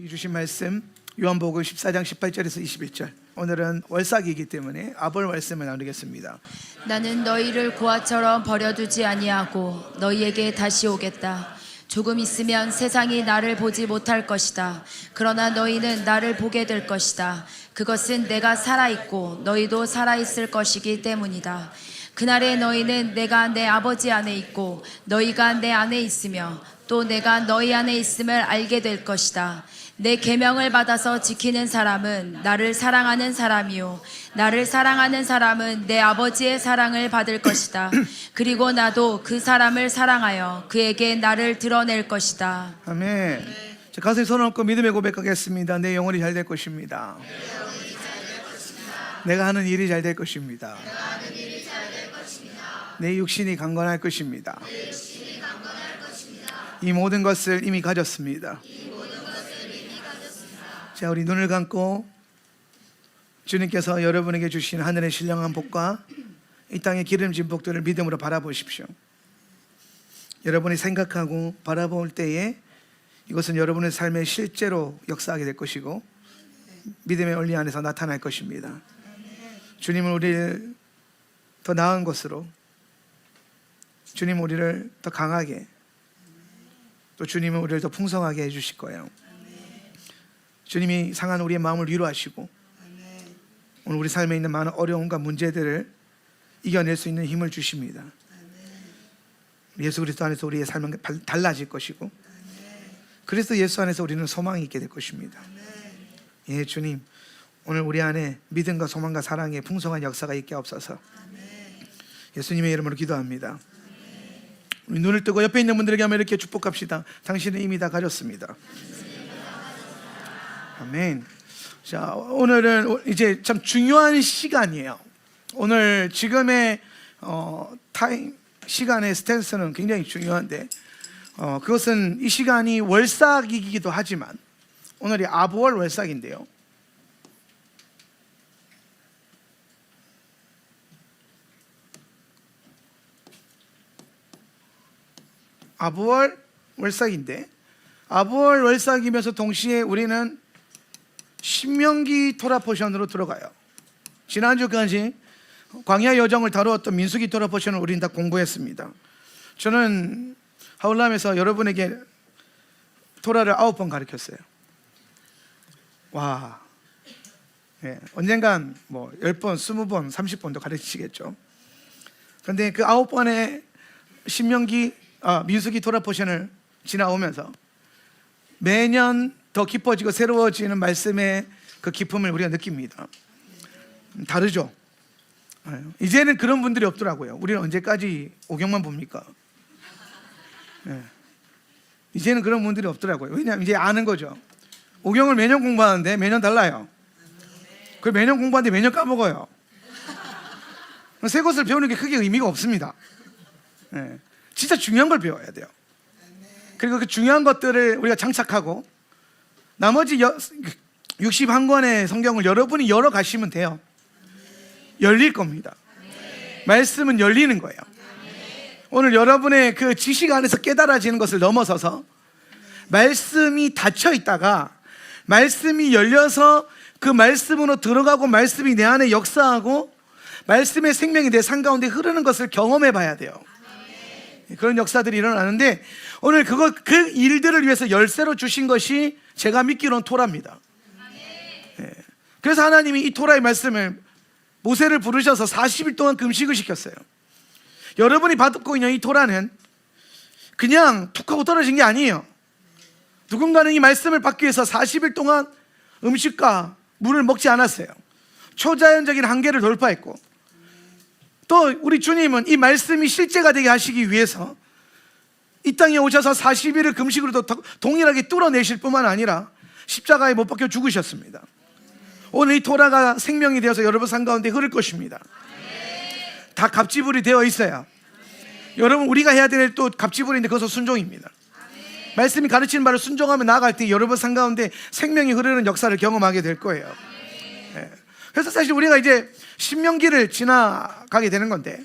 우리 주신 말씀 요한복음 14장 18절에서 21절. 오늘은 월삭이기 때문에 아볼 말씀을 나누겠습니다. 나는 너희를 고아처럼 버려두지 아니하고 너희에게 다시 오겠다. 조금 있으면 세상이 나를 보지 못할 것이다. 그러나 너희는 나를 보게 될 것이다. 그것은 내가 살아있고 너희도 살아있을 것이기 때문이다. 그날에 너희는 내가 내 아버지 안에 있고 너희가 내 안에 있으며 또 내가 너희 안에 있음을 알게 될 것이다. 내 계명을 받아서 지키는 사람은 나를 사랑하는 사람이요 나를 사랑하는 사람은 내 아버지의 사랑을 받을 것이다. 그리고 나도 그 사람을 사랑하여 그에게 나를 드러낼 것이다. 아멘. 자, 가슴에 손을 얹고 믿음의 고백하겠습니다. 내 영혼이 잘 될 것입니다. 내가 하는 일이 잘 될 것입니다. 내 육신이 강건할 것입니다. 이 모든 것을 이미 가졌습니다. 자, 우리 눈을 감고 주님께서 여러분에게 주신 하늘의 신령한 복과 이 땅의 기름진 복들을 믿음으로 바라보십시오. 여러분이 생각하고 바라볼 때에 이것은 여러분의 삶에 실제로 역사하게 될 것이고 믿음의 원리 안에서 나타날 것입니다. 주님은 우리를 더 나은 것으로, 주님은 우리를 더 강하게, 또 주님은 우리를 더 풍성하게 해주실 거예요. 주님이 상한 우리의 마음을 위로하시고 오늘 우리 삶에 있는 많은 어려움과 문제들을 이겨낼 수 있는 힘을 주십니다. 예수 그리스도 안에서 우리의 삶은 달라질 것이고 그리스도 예수 안에서 우리는 소망이 있게 될 것입니다. 예, 주님, 오늘 우리 안에 믿음과 소망과 사랑의 풍성한 역사가 있게 없어서 예수님의 이름으로 기도합니다. 우리 눈을 뜨고 옆에 있는 분들에게 한번 이렇게 축복합시다. 당신은 이미 다 가졌습니다. 아멘. 자, 오늘은 이제 참 중요한 시간이에요. 오늘 지금의 타임 시간의 스탠스는 굉장히 중요한데 그것은 이 시간이 월삭이기도 하지만 오늘이 아부월 월삭인데요. 아부월 월삭인데 아부월 월삭이면서 동시에 우리는 신명기 토라 포션으로 들어가요. 지난주까지 광야 여정을 다루었던 민수기 토라 포션을 우리는 다 공부했습니다. 저는 하울람에서 여러분에게 토라를 9번 가르쳤어요. 와, 예, 언젠간 뭐 10번, 20번, 30번도 가르치겠죠. 그런데 그 9번의 신명기 민수기 토라 포션을 지나오면서 매년 더 깊어지고 새로워지는 말씀의 그 기쁨을 우리가 느낍니다. 다르죠? 이제는 그런 분들이 없더라고요. 우리는 언제까지 오경만 봅니까? 이제는 그런 분들이 없더라고요. 왜냐하면 이제 아는 거죠. 오경을 매년 공부하는데 매년 달라요. 그걸 매년 공부하는데 매년 까먹어요. 새 것을 배우는 게 크게 의미가 없습니다. 진짜 중요한 걸 배워야 돼요. 그리고 그 중요한 것들을 우리가 장착하고 나머지 61권의 성경을 여러분이 열어가시면 돼요. 열릴 겁니다. 말씀은 열리는 거예요. 오늘 여러분의 그 지식 안에서 깨달아지는 것을 넘어서서 말씀이 닫혀 있다가 말씀이 열려서 그 말씀으로 들어가고 말씀이 내 안에 역사하고 말씀의 생명이 내 삶 가운데 흐르는 것을 경험해 봐야 돼요. 그런 역사들이 일어나는데 오늘 그 일들을 위해서 열쇠로 주신 것이 제가 믿기로는 토라입니다. 그래서 하나님이 이 토라의 말씀을 모세를 부르셔서 40일 동안 금식을 시켰어요. 여러분이 받고 있는 이 토라는 그냥 툭 하고 떨어진 게 아니에요. 누군가는 이 말씀을 받기 위해서 40일 동안 음식과 물을 먹지 않았어요. 초자연적인 한계를 돌파했고 또 우리 주님은 이 말씀이 실제가 되게 하시기 위해서 이 땅에 오셔서 40일을 금식으로도 동일하게 뚫어내실 뿐만 아니라 십자가에 못 박혀 죽으셨습니다. 오늘 이 토라가 생명이 되어서 여러분 삶 가운데 흐를 것입니다. 다 갑지불이 되어 있어요. 여러분 우리가 해야 될 또 갑지불인데 그것은 순종입니다. 말씀이 가르치는 바를 순종하며 나아갈 때 여러분 삶 가운데 생명이 흐르는 역사를 경험하게 될 거예요. 그래서 사실 우리가 이제 신명기를 지나가게 되는 건데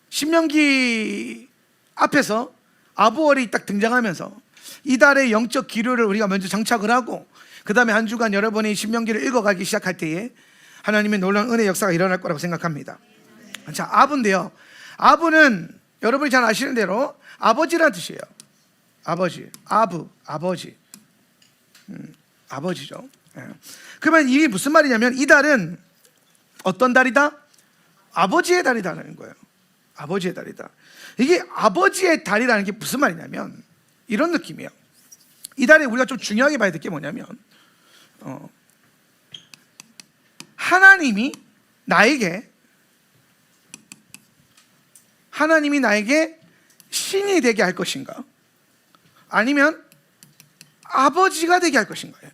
신명기 앞에서 아부월이 딱 등장하면서 이달의 영적 기류를 우리가 먼저 정착을 하고 그 다음에 한 주간 여러분이 신명기를 읽어가기 시작할 때에 하나님의 놀라운 은혜 역사가 일어날 거라고 생각합니다. 자, 아브인데요, 아브는 여러분이 잘 아시는 대로 아버지란 뜻이에요. 아버지, 아브, 아버지, 아버지죠. 예. 그러면 이게 무슨 말이냐면 이 달은 어떤 달이다? 아버지의 달이라는 거예요. 아버지의 달이다. 이게 아버지의 달이라는 게 무슨 말이냐면 이런 느낌이에요. 이 달에 우리가 좀 중요하게 봐야 될 게 뭐냐면 하나님이 나에게 신이 되게 할 것인가, 아니면 아버지가 되게 할 것인가요?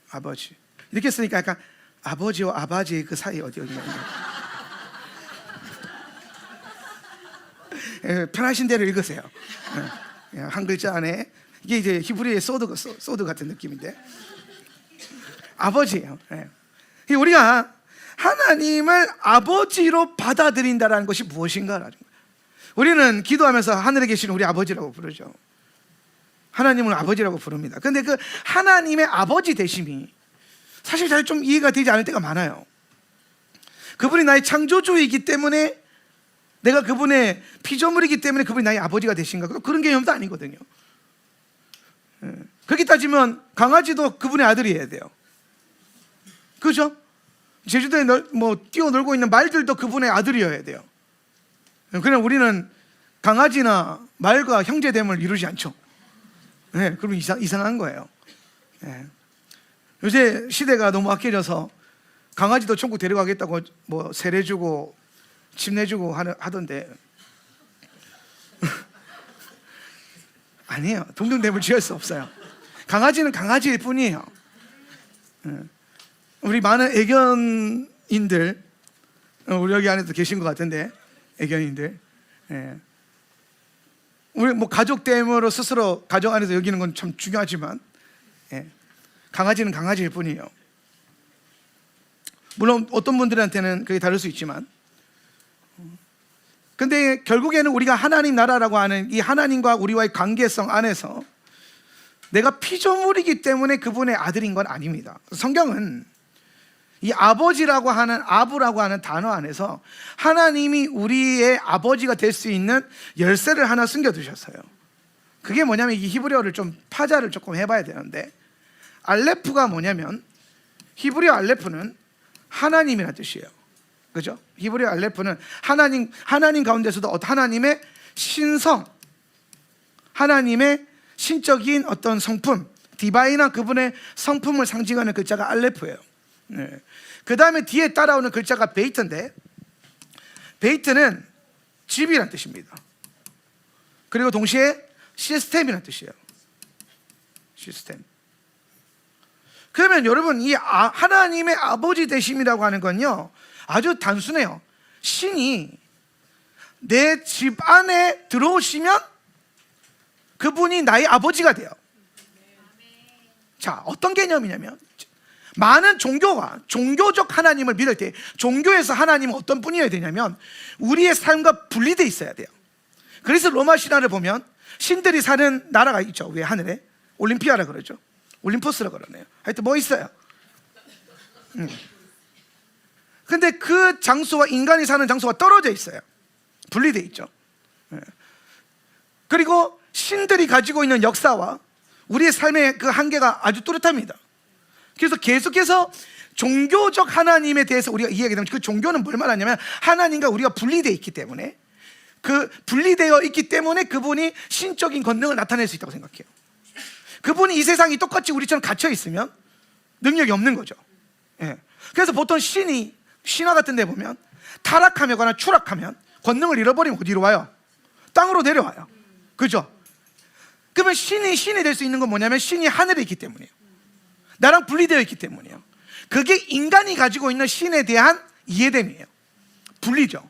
아버지. 이렇게 쓰니까 약간 아버지와 아바지의 그 사이 어디였냐. 편하신 대로 읽으세요. 한 글자 안에 이게 이제 히브리의 소드 같은 느낌인데 아버지예요. 우리가 하나님을 아버지로 받아들인다라는 것이 무엇인가라는 거예요. 우리는 기도하면서 하늘에 계시는 우리 아버지라고 부르죠. 하나님을 아버지라고 부릅니다. 그런데 그 하나님의 아버지 되심이 사실 잘 좀 이해가 되지 않을 때가 많아요. 그분이 나의 창조주이기 때문에, 내가 그분의 피조물이기 때문에 그분이 나의 아버지가 되신가, 그런 개념도 아니거든요. 그렇게 따지면 강아지도 그분의 아들이어야 돼요. 그죠? 제주도에 뛰어놀고 있는 말들도 그분의 아들이어야 돼요. 그냥 우리는 강아지나 말과 형제됨을 이루지 않죠. 그럼 이상한 거예요. 요새 시대가 너무 악해져서 강아지도 천국 데려가겠다고 세례 주고 집 내주고 하던데 아니에요. 동등됨을 지을 수 없어요. 강아지는 강아지일 뿐이에요. 우리 많은 애견인들, 우리 여기 안에도 계신 것 같은데, 애견인들, 우리 가족됨으로 스스로 가정 안에서 여기는 건 참 중요하지만, 강아지는 강아지일 뿐이에요. 물론 어떤 분들한테는 그게 다를 수 있지만, 근데 결국에는 우리가 하나님 나라라고 하는 이 하나님과 우리와의 관계성 안에서 내가 피조물이기 때문에 그분의 아들인 건 아닙니다. 성경은 이 아버지라고 하는, 아부라고 하는 단어 안에서 하나님이 우리의 아버지가 될 수 있는 열쇠를 하나 숨겨두셨어요. 그게 뭐냐면, 이 히브리어를 좀 파자를 조금 해봐야 되는데, 알레프가 뭐냐면, 히브리어 알레프는 하나님이라는 뜻이에요. 그죠? 히브리어 알레프는 하나님 가운데서도 하나님의 신성, 하나님의 신적인 어떤 성품, 디바인한 그분의 성품을 상징하는 글자가 알레프예요. 그 다음에 뒤에 따라오는 글자가 베이트인데, 베이트는 집이란 뜻입니다. 그리고 동시에 시스템이란 뜻이에요. 시스템. 그러면 여러분, 이 하나님의 아버지 되심이라고 하는 건요, 아주 단순해요. 신이 내 집 안에 들어오시면 그분이 나의 아버지가 돼요. 자, 어떤 개념이냐면, 많은 종교가 종교적 하나님을 믿을 때 종교에서 하나님은 어떤 분이어야 되냐면 우리의 삶과 분리되어 있어야 돼요. 그래서 로마 신화를 보면 신들이 사는 나라가 있죠. 위에 하늘에 올림피아라 그러죠. 올림포스라 그러네요. 하여튼 뭐 있어요. 근데 그 장소와 인간이 사는 장소가 떨어져 있어요. 분리되어 있죠. 그리고 신들이 가지고 있는 역사와 우리의 삶의 그 한계가 아주 뚜렷합니다. 그래서 계속해서 종교적 하나님에 대해서 우리가 이야기하게 되면, 그 종교는 뭘 말하냐면 하나님과 우리가 분리되어 있기 때문에, 그 분리되어 있기 때문에 그분이 신적인 권능을 나타낼 수 있다고 생각해요. 그분이 이 세상이 똑같이 우리처럼 갇혀 있으면 능력이 없는 거죠. 그래서 보통 신화 같은 데 보면 타락하거나 추락하면, 권능을 잃어버리면 어디로 와요? 땅으로 내려와요. 그죠? 그러면 신이 될 수 있는 건 뭐냐면, 신이 하늘에 있기 때문이에요. 나랑 분리되어 있기 때문이에요. 그게 인간이 가지고 있는 신에 대한 이해됨이에요. 분리죠.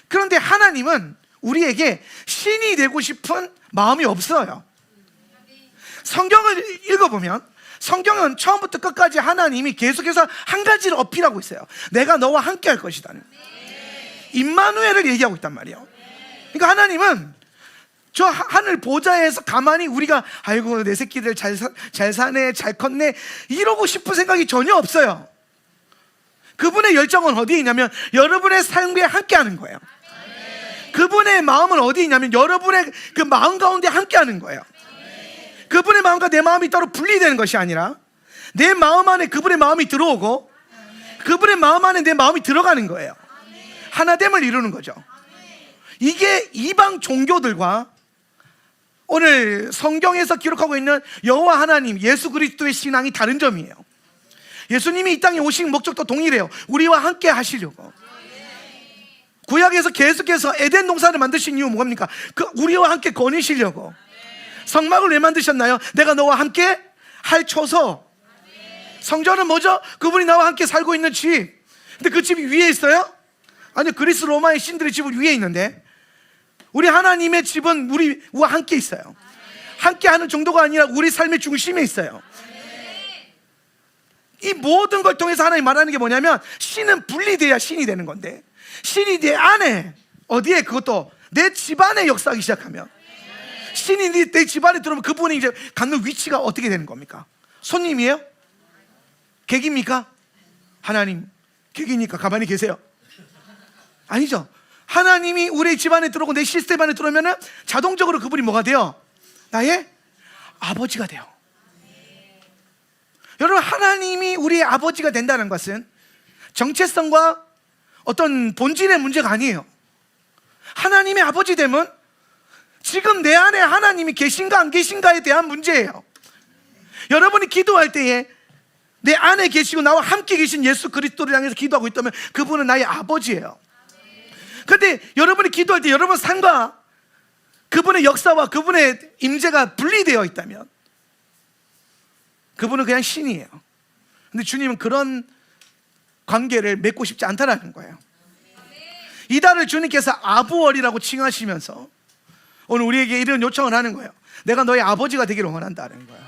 그런데 하나님은 우리에게 신이 되고 싶은 마음이 없어요. 성경을 읽어보면 성경은 처음부터 끝까지 하나님이 계속해서 한 가지를 어필하고 있어요. 내가 너와 함께 할 것이다. 임마누엘을 얘기하고 있단 말이에요. 그러니까 하나님은 저 하늘 보좌에서 가만히 우리가 아이고 내 새끼들 잘 사네, 잘 컸네 이러고 싶은 생각이 전혀 없어요. 그분의 열정은 어디에 있냐면 여러분의 삶에 함께하는 거예요. 그분의 마음은 어디에 있냐면 여러분의 그 마음 가운데 함께하는 거예요. 그분의 마음과 내 마음이 따로 분리되는 것이 아니라 내 마음 안에 그분의 마음이 들어오고 그분의 마음 안에 내 마음이 들어가는 거예요. 하나됨을 이루는 거죠. 이게 이방 종교들과 오늘 성경에서 기록하고 있는 여호와 하나님 예수 그리스도의 신앙이 다른 점이에요. 예수님이 이 땅에 오신 목적도 동일해요. 우리와 함께 하시려고. 구약에서 계속해서 에덴 동산을 만드신 이유 뭡니까? 우리와 함께 거니시려고. 성막을 왜 만드셨나요? 내가 너와 함께 할초소. 성전은 뭐죠? 그분이 나와 함께 살고 있는 집. 근데 그 집이 위에 있어요? 아니, 그리스 로마의 신들의 집은 위에 있는데 우리 하나님의 집은 우리와 함께 있어요. 함께 하는 정도가 아니라 우리 삶의 중심에 있어요. 이 모든 걸 통해서 하나님 말하는 게 뭐냐면 신은 분리돼야 신이 되는 건데 신이 내 안에 어디에 그것도 내 집안에 역사하기 시작하면 신이 내 집안에 들어오면 그분이 이제 갖는 위치가 어떻게 되는 겁니까? 손님이에요? 객입니까? 하나님 객이니까 가만히 계세요. 아니죠. 하나님이 우리 집안에 들어오고 내 시스템 안에 들어오면 자동적으로 그분이 뭐가 돼요? 나의 아버지가 돼요. 여러분, 하나님이 우리의 아버지가 된다는 것은 정체성과 어떤 본질의 문제가 아니에요. 하나님의 아버지 되면 지금 내 안에 하나님이 계신가 안 계신가에 대한 문제예요. 여러분이 기도할 때에 내 안에 계시고 나와 함께 계신 예수 그리스도를 향해서 기도하고 있다면 그분은 나의 아버지예요. 그런데 여러분이 기도할 때 여러분 삶과 그분의 역사와 그분의 임재가 분리되어 있다면 그분은 그냥 신이에요. 근데 주님은 그런 관계를 맺고 싶지 않다라는 거예요. 이달을 주님께서 아부월이라고 칭하시면서 오늘 우리에게 이런 요청을 하는 거예요. 내가 너의 아버지가 되기를 원한다는 거예요.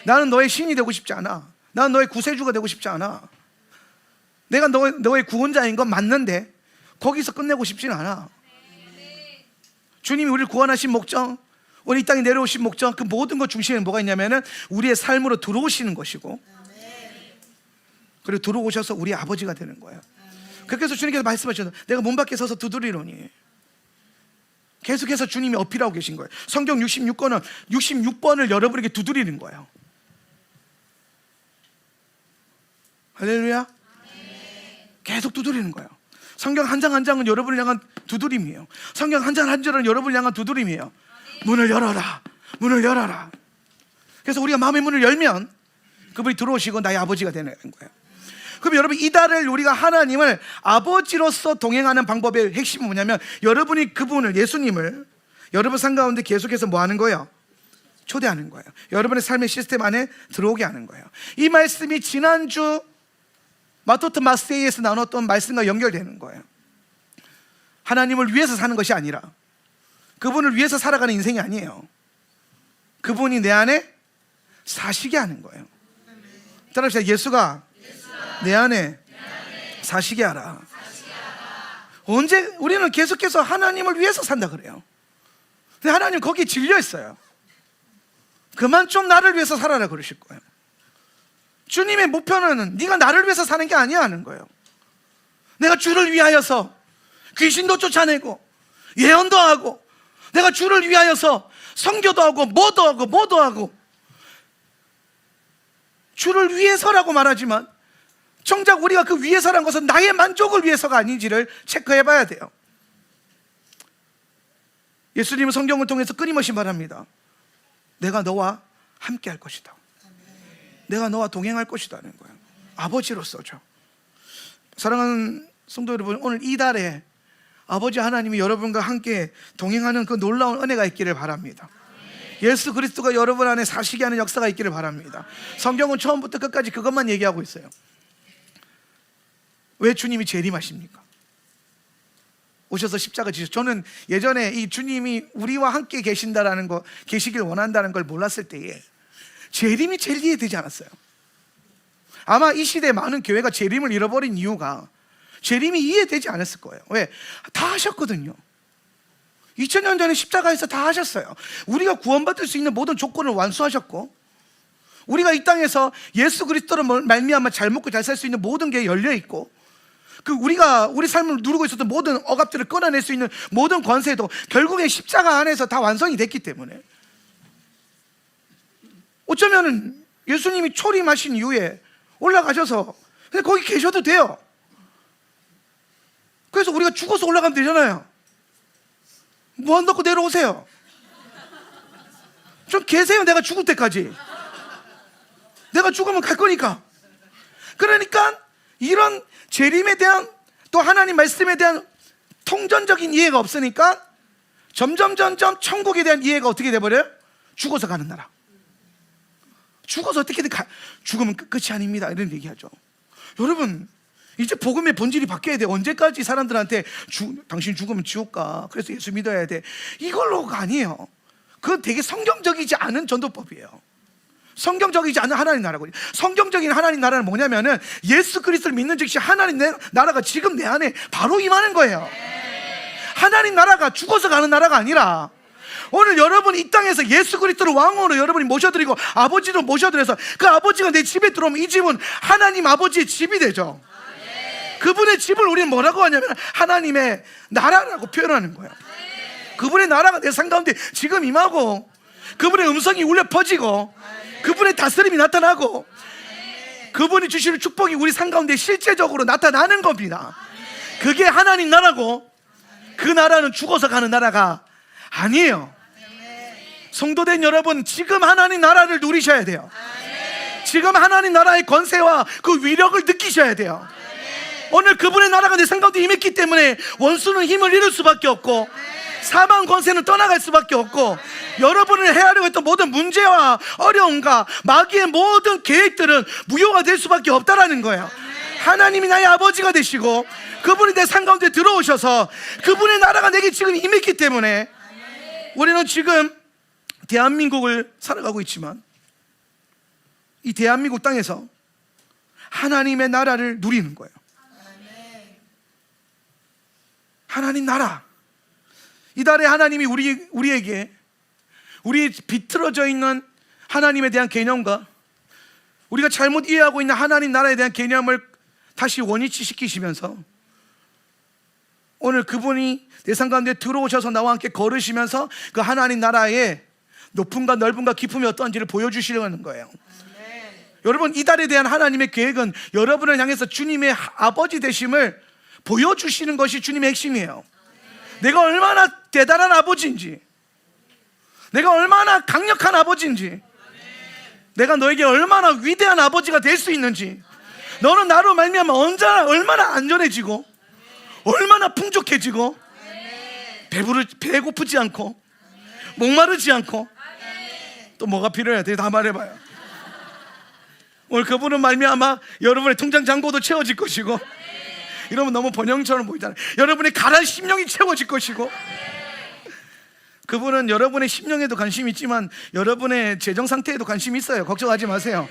나는 너의 신이 되고 싶지 않아. 나는 너의 구세주가 되고 싶지 않아. 내가 너의 구원자인 건 맞는데 거기서 끝내고 싶지는 않아. 주님이 우리를 구원하신 목적, 우리 이 땅에 내려오신 목적, 그 모든 것 중심에 뭐가 있냐면은 우리의 삶으로 들어오시는 것이고 그리고 들어오셔서 우리 아버지가 되는 거예요. 그렇게 해서 주님께서 말씀하셔서 내가 문 밖에 서서 두드리노니 계속해서 주님이 어필하고 계신 거예요. 성경 66번을 여러분에게 두드리는 거예요. 할렐루야. 계속 두드리는 거예요. 성경 한 장 한 장은 여러분을 향한 두드림이에요. 성경 한 장 한 장은 여러분을 향한 두드림이에요. 문을 열어라, 문을 열어라. 그래서 우리가 마음의 문을 열면 그분이 들어오시고 나의 아버지가 되는 거예요. 그럼 여러분, 이달을 우리가 하나님을 아버지로서 동행하는 방법의 핵심은 뭐냐면 여러분이 그분을, 예수님을 여러분 삶 가운데 계속해서 뭐 하는 거예요? 초대하는 거예요. 여러분의 삶의 시스템 안에 들어오게 하는 거예요. 이 말씀이 지난주 마토트 마스테이에서 나눴던 말씀과 연결되는 거예요. 하나님을 위해서 사는 것이 아니라 그분을 위해서 살아가는 인생이 아니에요. 그분이 내 안에 사시게 하는 거예요. 따라합시다. 예수가 내 안에 사시게 하라. 언제 우리는 계속해서 하나님을 위해서 산다 그래요. 근데 하나님 거기에 질려 있어요. 그만 좀 나를 위해서 살아라 그러실 거예요. 주님의 목표는 네가 나를 위해서 사는 게 아니야 하는 거예요. 내가 주를 위하여서 귀신도 쫓아내고 예언도 하고 내가 주를 위하여서 선교도 하고 뭐도 하고 주를 위해서라고 말하지만 정작 우리가 그 위해서란 것은 나의 만족을 위해서가 아닌지를 체크해 봐야 돼요. 예수님은 성경을 통해서 끊임없이 말합니다. 내가 너와 함께 할 것이다. 내가 너와 동행할 것이다는 거예요. 아버지로서죠. 사랑하는 성도 여러분, 오늘 이달에 아버지 하나님이 여러분과 함께 동행하는 그 놀라운 은혜가 있기를 바랍니다. 예수 그리스도가 여러분 안에 사시게 하는 역사가 있기를 바랍니다. 성경은 처음부터 끝까지 그것만 얘기하고 있어요. 왜 주님이 재림하십니까? 오셔서 십자가 지셔. 저는 예전에 이 주님이 우리와 함께 계신다라는 거, 계시길 원한다는 걸 몰랐을 때에 재림이 제일 이해되지 않았어요. 아마 이 시대에 많은 교회가 재림을 잃어버린 이유가 재림이 이해되지 않았을 거예요. 왜? 다 하셨거든요. 2000년 전에 십자가에서 다 하셨어요. 우리가 구원받을 수 있는 모든 조건을 완수하셨고, 우리가 이 땅에서 예수 그리스도로 말미암아 잘 먹고 잘 살 수 있는 모든 게 열려 있고, 우리가 우리 삶을 누리고 있었던 모든 억압들을 끊어낼 수 있는 모든 권세도 결국엔 십자가 안에서 다 완성이 됐기 때문에, 어쩌면 예수님이 초림하신 이후에 올라가셔서 그냥 거기 계셔도 돼요. 그래서 우리가 죽어서 올라가면 되잖아요. 뭐 한다고 내려오세요. 좀 계세요. 내가 죽을 때까지. 내가 죽으면 갈 거니까. 그러니까 이런 재림에 대한, 또 하나님 말씀에 대한 통전적인 이해가 없으니까 점점 천국에 대한 이해가 어떻게 돼버려요? 죽어서 가는 나라. 죽어서 어떻게든 죽으면 끝이 아닙니다, 이런 얘기하죠. 여러분, 이제 복음의 본질이 바뀌어야 돼. 언제까지 사람들한테 당신 죽으면 지옥 가, 그래서 예수 믿어야 돼, 이걸로가 아니에요. 그건 되게 성경적이지 않은 전도법이에요. 성경적이지 않은 하나님 나라거든요. 성경적인 하나님 나라는 뭐냐면은 예수 그리스도를 믿는 즉시 하나님 나라가 지금 내 안에 바로 임하는 거예요. 하나님 나라가 죽어서 가는 나라가 아니라, 오늘 여러분이 이 땅에서 예수 그리스도를 왕으로 여러분이 모셔드리고 아버지로 모셔드려서 그 아버지가 내 집에 들어오면 이 집은 하나님 아버지의 집이 되죠. 그분의 집을 우리는 뭐라고 하냐면 하나님의 나라라고 표현하는 거예요. 그분의 나라가 내 삶 가운데 지금 임하고, 그분의 음성이 울려 퍼지고, 그분의 다스림이 나타나고, 그분이 주시는 축복이 우리 삶 가운데 실제적으로 나타나는 겁니다. 그게 하나님 나라고, 그 나라는 죽어서 가는 나라가 아니에요. 성도된 여러분, 지금 하나님 나라를 누리셔야 돼요. 지금 하나님 나라의 권세와 그 위력을 느끼셔야 돼요. 오늘 그분의 나라가 내 삶 가운데 임했기 때문에 원수는 힘을 잃을 수밖에 없고, 사망 권세는 떠나갈 수밖에 없고, 여러분을 헤아리고 있던 모든 문제와 어려움과 마귀의 모든 계획들은 무효가 될 수밖에 없다라는 거예요. 하나님이 나의 아버지가 되시고 그분이 내 삶 가운데 들어오셔서 그분의 나라가 내게 지금 임했기 때문에 우리는 지금 대한민국을 살아가고 있지만, 이 대한민국 땅에서 하나님의 나라를 누리는 거예요. 하나님 나라. 이달에 하나님이 우리에게 우리 비틀어져 있는 하나님에 대한 개념과 우리가 잘못 이해하고 있는 하나님 나라에 대한 개념을 다시 원위치시키시면서, 오늘 그분이 내 삶 가운데 들어오셔서 나와 함께 걸으시면서 그 하나님 나라의 높음과 넓음과 깊음이 어떤지를 보여주시려는 거예요. 여러분, 이달에 대한 하나님의 계획은 여러분을 향해서 주님의 아버지 되심을 보여주시는 것이 주님의 핵심이에요. 내가 얼마나 대단한 아버지인지, 내가 얼마나 강력한 아버지인지, 내가 너에게 얼마나 위대한 아버지가 될 수 있는지, 너는 나로 말미암아 얼마나 안전해지고 얼마나 풍족해지고 배고프지 않고 목마르지 않고, 또 뭐가 필요해야 돼? 다 말해봐요. 오늘 그분은 말미암아 여러분의 통장 잔고도 채워질 것이고, 이러면 너무 번영처럼 보이잖아요. 여러분의 가난 심령이 채워질 것이고, 그분은 여러분의 심령에도 관심이 있지만 여러분의 재정 상태에도 관심이 있어요. 걱정하지 마세요.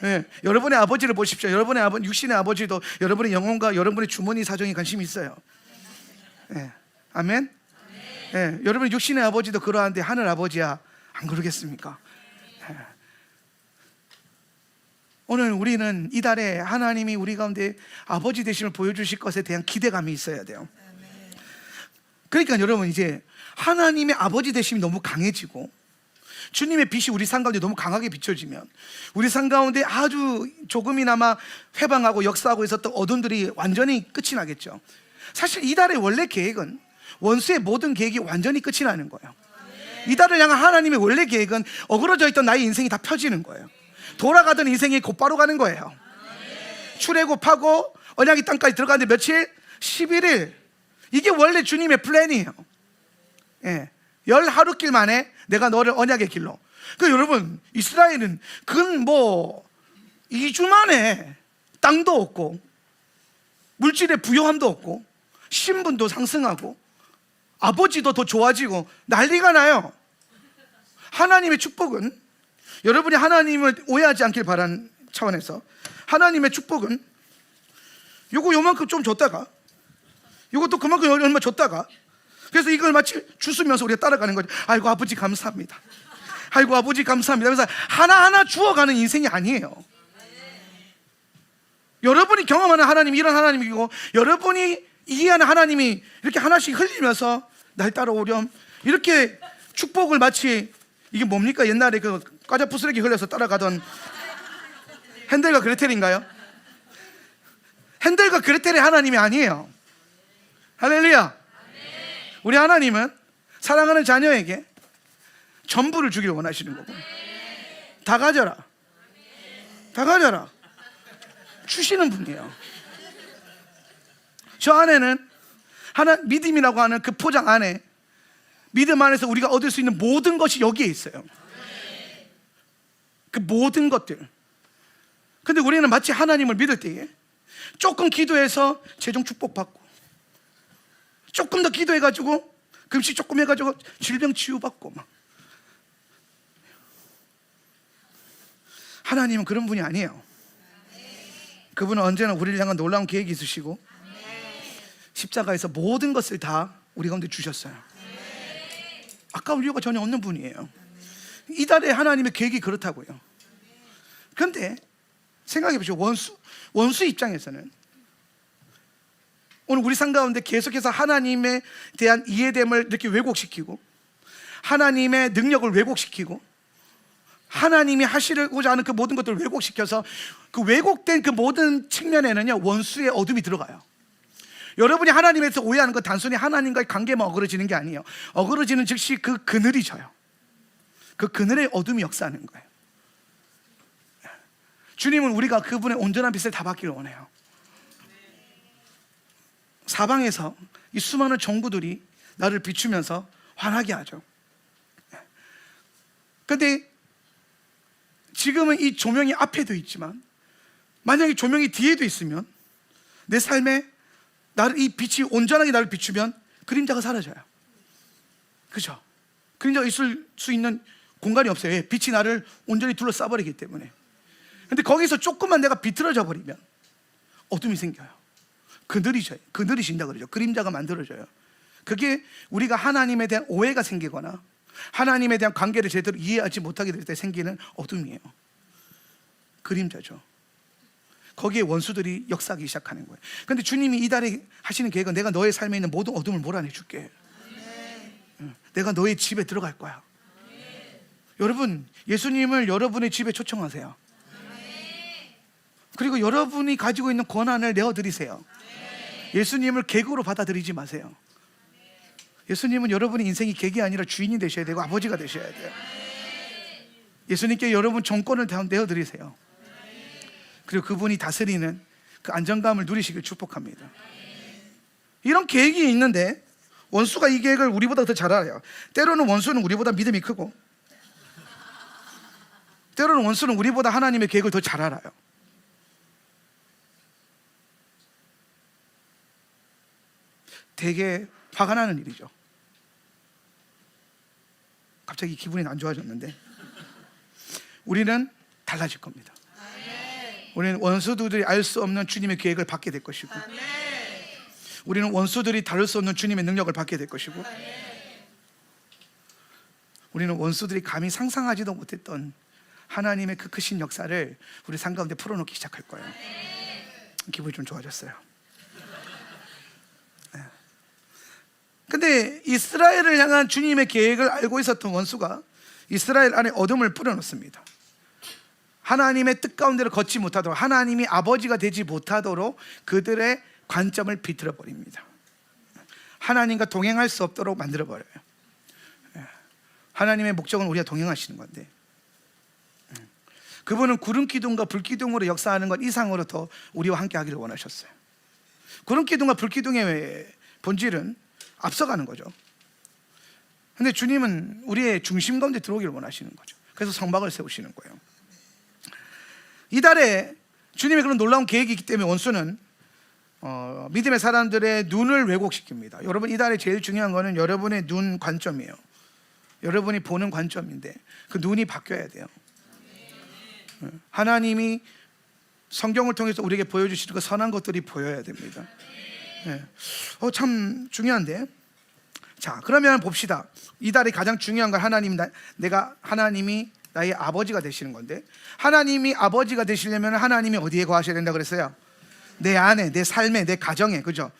네, 여러분의 아버지를 보십시오. 여러분의 육신의 아버지도 여러분의 영혼과 여러분의 주머니 사정에 관심이 있어요. 네, 아멘. 네, 여러분의 육신의 아버지도 그러한데 하늘 아버지야 안 그러겠습니까? 네. 오늘 우리는 이달에 하나님이 우리 가운데 아버지 되심을 보여주실 것에 대한 기대감이 있어야 돼요. 그러니까 여러분, 이제 하나님의 아버지 되심이 너무 강해지고 주님의 빛이 우리 삶 가운데 너무 강하게 비춰지면 우리 삶 가운데 아주 조금이나마 회방하고 역사하고 있었던 어둠들이 완전히 끝이 나겠죠. 사실 이달의 원래 계획은, 원수의 모든 계획이 완전히 끝이 나는 거예요. 이달을 향한 하나님의 원래 계획은 어그러져 있던 나의 인생이 다 펴지는 거예요. 돌아가던 인생이 곧바로 가는 거예요. 출애굽하고 언약의 땅까지 들어가는데 며칠? 11일. 이게 원래 주님의 플랜이에요. 예, 10하루길 만에 내가 너를 언약의 길로. 여러분, 이스라엘은 근 2주 만에 땅도 없고 물질의 부요함도 없고 신분도 상승하고 아버지도 더 좋아지고 난리가 나요. 하나님의 축복은, 여러분이 하나님을 오해하지 않길 바라는 차원에서, 하나님의 축복은 요만큼 좀 줬다가 요것도 그만큼 얼마 줬다가 그래서 이걸 마치 주스면서 우리가 따라가는 거죠. 아이고 아버지 감사합니다. 아이고 아버지 감사합니다. 그래서 하나하나 주어가는 인생이 아니에요. 여러분이 경험하는 하나님이 이런 하나님이고, 여러분이 이해하는 하나님이 이렇게 하나씩 흘리면서 날 따라오렴, 이렇게 축복을 마치, 이게 뭡니까? 옛날에 그 과자 부스러기 흘려서 따라가던 헨델과 그레텔인가요? 헨델과 그레텔의 하나님이 아니에요. 할렐루야. 우리 하나님은 사랑하는 자녀에게 전부를 주기를 원하시는 거고, 다 가져라, 다 가져라 주시는 분이에요. 저 안에는 믿음이라고 하는 그 포장 안에, 믿음 안에서 우리가 얻을 수 있는 모든 것이 여기에 있어요. 그 모든 것들. 근데 우리는 마치 하나님을 믿을 때에 조금 기도해서 최종 축복받고, 조금 더 기도해가지고 금식 조금 해가지고 질병 치유받고 막. 하나님은 그런 분이 아니에요. 그분은 언제나 우리를 향한 놀라운 계획이 있으시고, 십자가에서 모든 것을 다 우리 가운데 주셨어요. 아까울 이유가 전혀 없는 분이에요. 이달에 하나님의 계획이 그렇다고요. 그런데 생각해 보시오. 원수 입장에서는 오늘 우리 삶 가운데 계속해서 하나님에 대한 이해됨을 이렇게 왜곡시키고, 하나님의 능력을 왜곡시키고, 하나님이 하시고자 하는 그 모든 것들을 왜곡시켜서, 그 왜곡된 그 모든 측면에는요, 원수의 어둠이 들어가요. 여러분이 하나님에서 오해하는 건 단순히 하나님과의 관계만 어그러지는 게 아니에요. 어그러지는 즉시 그 그늘이 져요. 그 그늘의 어둠이 역사하는 거예요. 주님은 우리가 그분의 온전한 빛을 다 받기를 원해요. 사방에서 이 수많은 종구들이 나를 비추면서 환하게 하죠. 그런데 지금은 이 조명이 앞에도 있지만, 만약에 조명이 뒤에도 있으면, 내 삶에 이 빛이 온전하게 나를 비추면 그림자가 사라져요. 그죠? 그림자가 있을 수 있는 공간이 없어요. 왜? 빛이 나를 온전히 둘러싸버리기 때문에. 근데 거기서 조금만 내가 비틀어져 버리면 어둠이 생겨요. 그늘이 져요. 그늘이 진다 그러죠. 그림자가 만들어져요. 그게 우리가 하나님에 대한 오해가 생기거나 하나님에 대한 관계를 제대로 이해하지 못하게 될 때 생기는 어둠이에요. 그림자죠. 거기에 원수들이 역사하기 시작하는 거예요. 그런데 주님이 이달에 하시는 계획은, 내가 너의 삶에 있는 모든 어둠을 몰아내줄게. 내가 너의 집에 들어갈 거야. 여러분, 예수님을 여러분의 집에 초청하세요. 그리고 여러분이 가지고 있는 권한을 내어드리세요. 예수님을 객으로 받아들이지 마세요. 예수님은 여러분의 인생이 객이 아니라 주인이 되셔야 되고 아버지가 되셔야 돼요. 예수님께 여러분 정권을 내어드리세요. 그리고 그분이 다스리는 그 안정감을 누리시길 축복합니다. 이런 계획이 있는데 원수가 이 계획을 우리보다 더 잘 알아요. 때로는 원수는 우리보다 믿음이 크고, 때로는 원수는 우리보다 하나님의 계획을 더 잘 알아요. 되게 화가 나는 일이죠. 갑자기 기분이 안 좋아졌는데, 우리는 달라질 겁니다. 우리는 원수들이 알 수 없는 주님의 계획을 받게 될 것이고, 우리는 원수들이 다룰 수 없는 주님의 능력을 받게 될 것이고, 우리는 원수들이 감히 상상하지도 못했던 하나님의 그 크신 역사를 우리 삶 가운데 풀어놓기 시작할 거예요. 기분이 좀 좋아졌어요. 근데 이스라엘을 향한 주님의 계획을 알고 있었던 원수가 이스라엘 안에 어둠을 뿌려놓습니다. 하나님의 뜻 가운데를 걷지 못하도록, 하나님이 아버지가 되지 못하도록 그들의 관점을 비틀어 버립니다. 하나님과 동행할 수 없도록 만들어 버려요. 하나님의 목적은 우리가 동행하시는 건데, 그분은 구름 기둥과 불 기둥으로 역사하는 것 이상으로 더 우리와 함께 하기를 원하셨어요. 구름 기둥과 불 기둥의 본질은 앞서가는 거죠. 근데 주님은 우리의 중심 가운데 들어오기를 원하시는 거죠. 그래서 성막을 세우시는 거예요. 이달에 주님의 그런 놀라운 계획이 있기 때문에 원수는 믿음의 사람들의 눈을 왜곡시킵니다. 여러분, 이달에 제일 중요한 거는 여러분의 눈 관점이에요. 여러분이 보는 관점인데 그 눈이 바뀌어야 돼요. 하나님이 성경을 통해서 우리에게 보여주시는 그 선한 것들이 보여야 됩니다. 참 중요한데, 자, 그러면 봅시다. 이달에 가장 중요한 건 하나님이 나의 아버지가 되시는 건데, 하나님이 아버지가 되시려면 하나님이 어디에 거하셔야 된다 그랬어요? 내 안에, 내 삶에, 내 가정에, 그죠?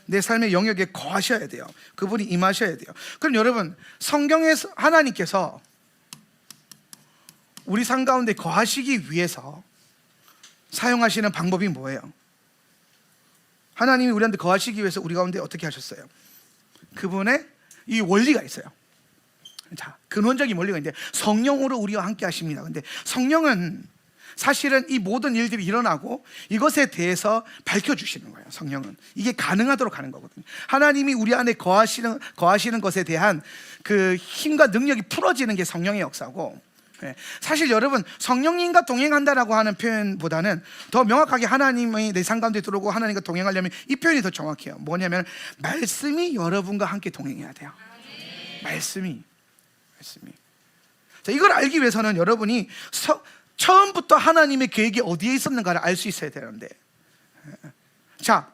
내 삶의 영역에 거하셔야 돼요. 그분이 임하셔야 돼요. 그럼 여러분, 성경에서 하나님께서 우리 삶 가운데 거하시기 위해서 사용하시는 방법이 뭐예요? 하나님이 우리한테 거하시기 위해서 우리 가운데 어떻게 하셨어요? 그분의 이 원리가 있어요. 자, 근원적인 원리가 있는데, 성령으로 우리와 함께 하십니다. 근데 성령은 사실은 이 모든 일들이 일어나고 이것에 대해서 밝혀주시는 거예요. 성령은 이게 가능하도록 하는 거거든요. 하나님이 우리 안에 거하시는 것에 대한 그 힘과 능력이 풀어지는 게 성령의 역사고, 사실 여러분, 성령님과 동행한다라고 하는 표현보다는 더 명확하게 하나님이 내 삶 가운데 들어오고 하나님과 동행하려면 이 표현이 더 정확해요. 뭐냐면 말씀이 여러분과 함께 동행해야 돼요. 말씀이. 자, 이걸 알기 위해서는 여러분이 처음부터 하나님의 계획이 어디에 있었는가를 알 수 있어야 되는데, 자,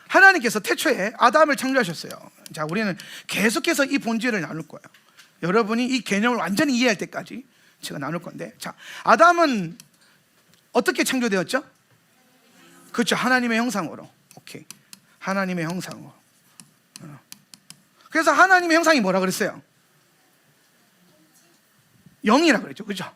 하나님께서 태초에 아담을 창조하셨어요. 자, 우리는 계속해서 이 본질을 나눌 거예요. 여러분이 이 개념을 완전히 이해할 때까지 제가 나눌 건데, 자, 아담은 어떻게 창조되었죠? 그렇죠, 하나님의 형상으로. 오케이, 하나님의 형상으로. 그래서 하나님의 형상이 뭐라 그랬어요? 영이라 그랬죠, 그렇죠?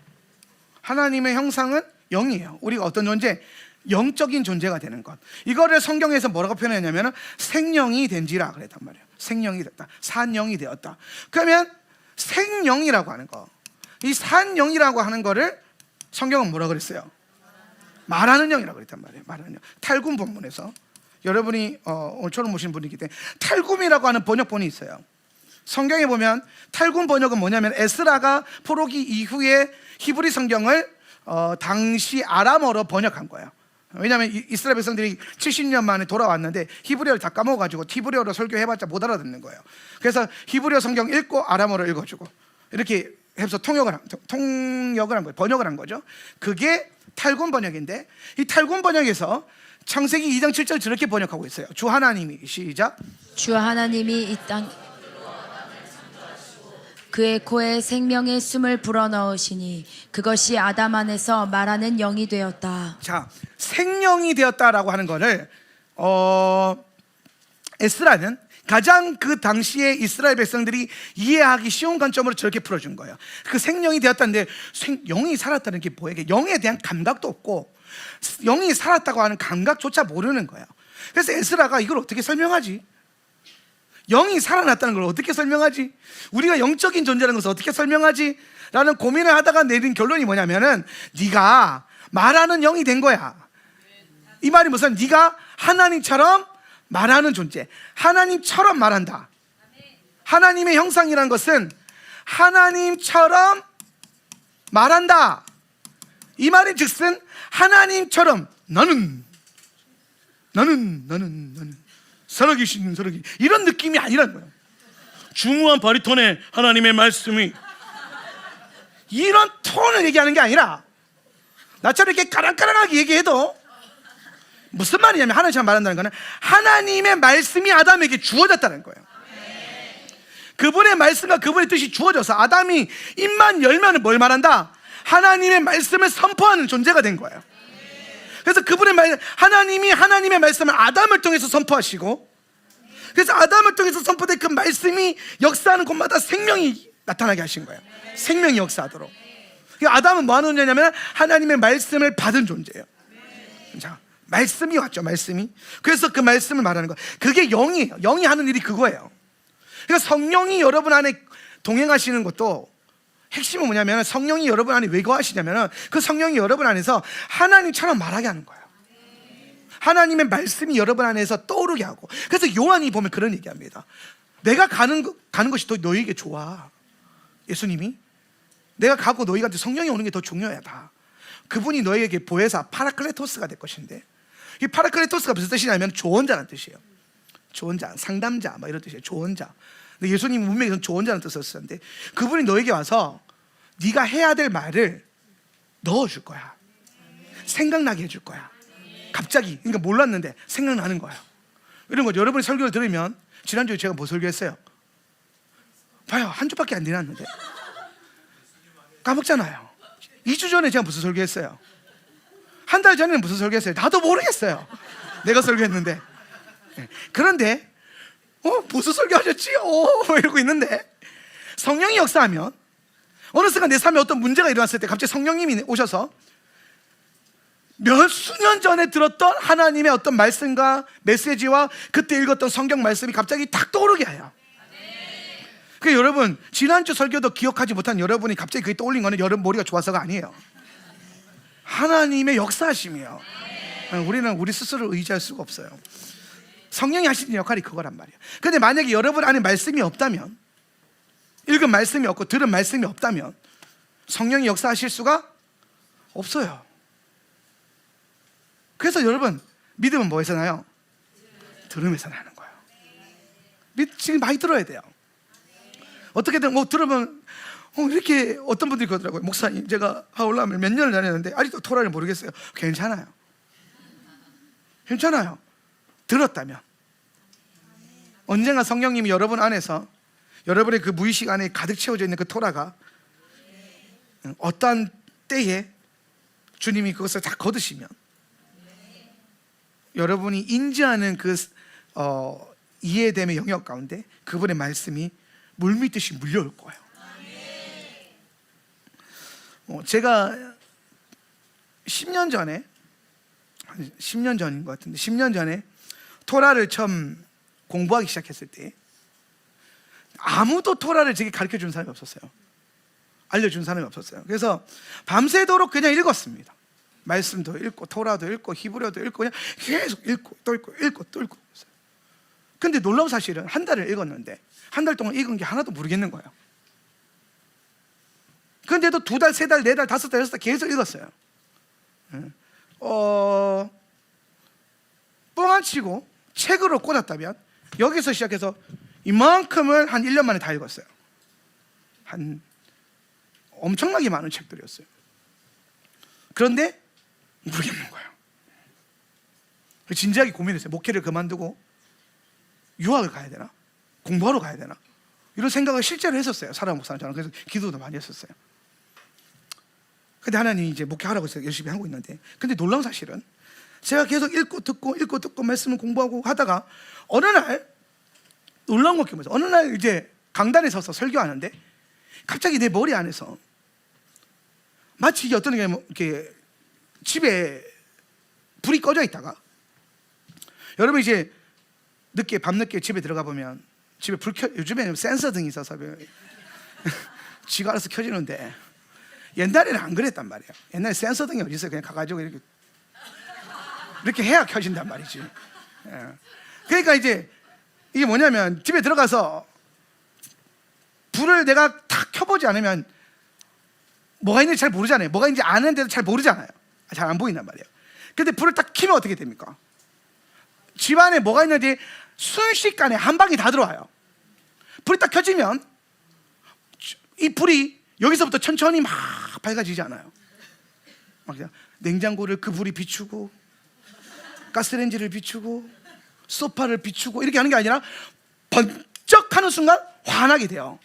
하나님의 형상은 영이에요. 우리가 어떤 존재? 영적인 존재가 되는 것. 이거를 성경에서 뭐라고 표현했냐면 생령이 된지라 그랬단 말이에요. 생령이 됐다, 산영이 되었다. 그러면 생령이라고 하는 거, 이 산영이라고 하는 거를 성경은 뭐라 그랬어요? 말하는 영이라고 그랬단 말이에요. 말하는 영. 탈굼 본문에서 여러분이 오늘 처음 오신 분이기 때문에 탈굼이라고 하는 번역본이 있어요. 성경에 보면 탈굼 번역은 뭐냐면, 에스라가 포로기 이후에 히브리 성경을 당시 아람어로 번역한 거예요. 왜냐하면 이스라엘 백성들이 70년 만에 돌아왔는데 히브리어를 다 까먹어가지고 히브리어로 설교해봤자 못 알아듣는 거예요. 그래서 히브리어 성경 읽고 아람어로 읽어주고 이렇게 해서 통역을 한 거예요. 번역을 한 거죠. 그게 탈굼 번역인데, 이 탈굼 번역에서 창세기 2장 7절 저렇게 번역하고 있어요. 주 하나님이, 시작, 주 하나님이 이 땅 그의 코에 생명의 숨을 불어넣으시니 그것이 아담 안에서 말하는 영이 되었다. 자, 생명이 되었다라고 하는 거를 에스라는 가장 그 당시에 이스라엘 백성들이 이해하기 쉬운 관점으로 저렇게 풀어준 거예요. 그 생명이 되었다는데, 영이 살았다는 게 뭐예요? 영에 대한 감각도 없고 영이 살았다고 하는 감각조차 모르는 거예요. 그래서 에스라가 이걸 어떻게 설명하지? 영이 살아났다는 걸 어떻게 설명하지? 우리가 영적인 존재라는 것을 어떻게 설명하지? 라는 고민을 하다가 내린 결론이 뭐냐면은, 네가 말하는 영이 된 거야. 이 말이 무슨, 네가 하나님처럼 말하는 존재, 하나님처럼 말한다. 하나님의 형상이라는 것은 하나님처럼 말한다. 이 말인 즉슨 하나님처럼 나는 살아계신 이런 느낌이 아니라는 거예요. 중후한 바리톤의 하나님의 말씀이, 이런 톤을 얘기하는 게 아니라 나처럼 이렇게 까랑까랑하게 얘기해도 무슨 말이냐면, 하나님처럼 말한다는 거는 하나님의 말씀이 아담에게 주어졌다는 거예요. 그분의 말씀과 그분의 뜻이 주어져서 아담이 입만 열면 뭘 말한다? 하나님의 말씀을 선포하는 존재가 된 거예요. 그래서 하나님이 하나님의 말씀을 아담을 통해서 선포하시고, 그래서 아담을 통해서 선포된 그 말씀이 역사하는 곳마다 생명이 나타나게 하신 거예요. 생명이 역사하도록. 아담은 뭐 하는 존재냐면 하나님의 말씀을 받은 존재예요. 자, 말씀이 왔죠, 말씀이. 그래서 그 말씀을 말하는 거, 그게 영이에요. 영이 하는 일이 그거예요. 그러니까 성령이 여러분 안에 동행하시는 것도 핵심은 뭐냐면, 성령이 여러분 안에 왜 거하시냐면, 그 성령이 여러분 안에서 하나님처럼 말하게 하는 거예요. 하나님의 말씀이 여러분 안에서 떠오르게 하고. 그래서 요한이 보면 그런 얘기합니다. 내가 가는 것이 더 너희에게 좋아. 예수님이 내가 가고 너희한테 성령이 오는 게 더 중요하다. 그분이 너희에게 보혜사 파라클레토스가 될 것인데, 이 파라클레토스가 무슨 뜻이냐면 조언자라는 뜻이에요. 조언자, 상담자, 뭐 이런 뜻이에요. 조언자. 근데 예수님이 분명히 조언자라는 뜻을 썼는데, 그분이 너에게 와서 네가 해야 될 말을 넣어줄 거야. 생각나게 해줄 거야. 갑자기, 그러니까 몰랐는데 생각나는 거야. 이런 거죠. 여러분이 설교를 들으면 지난주에 제가 뭐 설교했어요? 봐요. 한 주밖에 안 지났는데 까먹잖아요. 2주 전에 제가 무슨 설교했어요? 한 달 전에는 무슨 설교했어요? 나도 모르겠어요. 내가 설교했는데. 그런데 무슨 설교하셨지? 이러고 있는데 성령이 역사하면 어느 순간 내 삶에 어떤 문제가 일어났을 때 갑자기 성령님이 오셔서 몇 수년 전에 들었던 하나님의 어떤 말씀과 메시지와 그때 읽었던 성경 말씀이 갑자기 탁 떠오르게 해요. 그러니까 여러분, 지난주 설교도 기억하지 못한 여러분이 갑자기 그게 떠올린 거는 여러분 머리가 좋아서가 아니에요. 하나님의 역사하심이에요. 우리는 우리 스스로를 의지할 수가 없어요. 성령이 하시는 역할이 그거란 말이에요. 근데 만약에 여러분 안에 말씀이 없다면, 읽은 말씀이 없고 들은 말씀이 없다면 성령이 역사하실 수가 없어요. 그래서 여러분, 믿음은 뭐에서 나요? 들음에서 나는 거예요. 지금 많이 들어야 돼요. 어떻게든 들으면 이렇게 어떤 분들이 그러더라고요. 목사님, 제가 하울람을 몇 년을 다녔는데 아직도 토라를 모르겠어요. 괜찮아요. 괜찮아요. 들었다면. 언젠가 성령님이 여러분 안에서, 여러분의 그 무의식 안에 가득 채워져 있는 그 토라가 어떠한 때에 주님이 그것을 다 거두시면 여러분이 인지하는 그 이해됨의 영역 가운데 그분의 말씀이 물밀듯이 물려올 거예요. 제가 10년 전에, 10년 전인 것 같은데 10년 전에 토라를 처음 공부하기 시작했을 때 아무도 토라를 제게 가르쳐 준 사람이 없었어요. 알려준 사람이 없었어요. 그래서 밤새도록 그냥 읽었습니다. 말씀도 읽고 토라도 읽고 히브리어도 읽고 그냥 계속 읽고 또 읽고 읽고 또 읽고. 근데 놀라운 사실은 한 달을 읽었는데 한 달 동안 읽은 게 하나도 모르겠는 거예요. 그런데도 2달, 3달, 4달, 5달, 6달 계속 읽었어요. 뻥안 치고 책으로 꽂았다면 여기서 시작해서 이만큼을 한 1년 만에 다 읽었어요. 한 엄청나게 많은 책들이었어요. 그런데 모르겠는 거예요. 진지하게 고민했어요. 목회를 그만두고 유학을 가야 되나? 공부하러 가야 되나? 이런 생각을 실제로 했었어요. 사람 목사님처럼. 그래서 기도도 많이 했었어요. 근데 하나님이 이제 목회하라고 해서 열심히 하고 있는데, 근데 놀라운 사실은 제가 계속 읽고 듣고 말씀을 공부하고 하다가 어느 날 놀라운 것 같아요. 어느 날 이제 강단에 서서 설교하는데 갑자기 내 머리 안에서 마치 이게 어떤 게 이렇게 집에 불이 꺼져 있다가, 여러분 이제 밤늦게 집에 들어가 보면 집에 요즘에는 센서 등이 있어서 지가 알아서 켜지는데 옛날에는 안 그랬단 말이에요. 옛날에 센서 등이 어디 있어요? 그냥 가가지고 이렇게 해야 켜진단 말이지. 그러니까 이제 이게 뭐냐면 집에 들어가서 불을 내가 탁 켜보지 않으면 뭐가 있는지 잘 모르잖아요. 뭐가 있는지 아는데도 잘 모르잖아요. 잘 안 보인단 말이에요. 근데 불을 딱 켜면 어떻게 됩니까? 집 안에 뭐가 있는지 순식간에 한 방에 다 들어와요. 불이 딱 켜지면 이 불이 여기서부터 천천히 막 밝아지지 않아요. 막 그냥 냉장고를 그 불이 비추고 가스레인지를 비추고 소파를 비추고 이렇게 하는 게 아니라 번쩍하는 순간 환하게 돼요.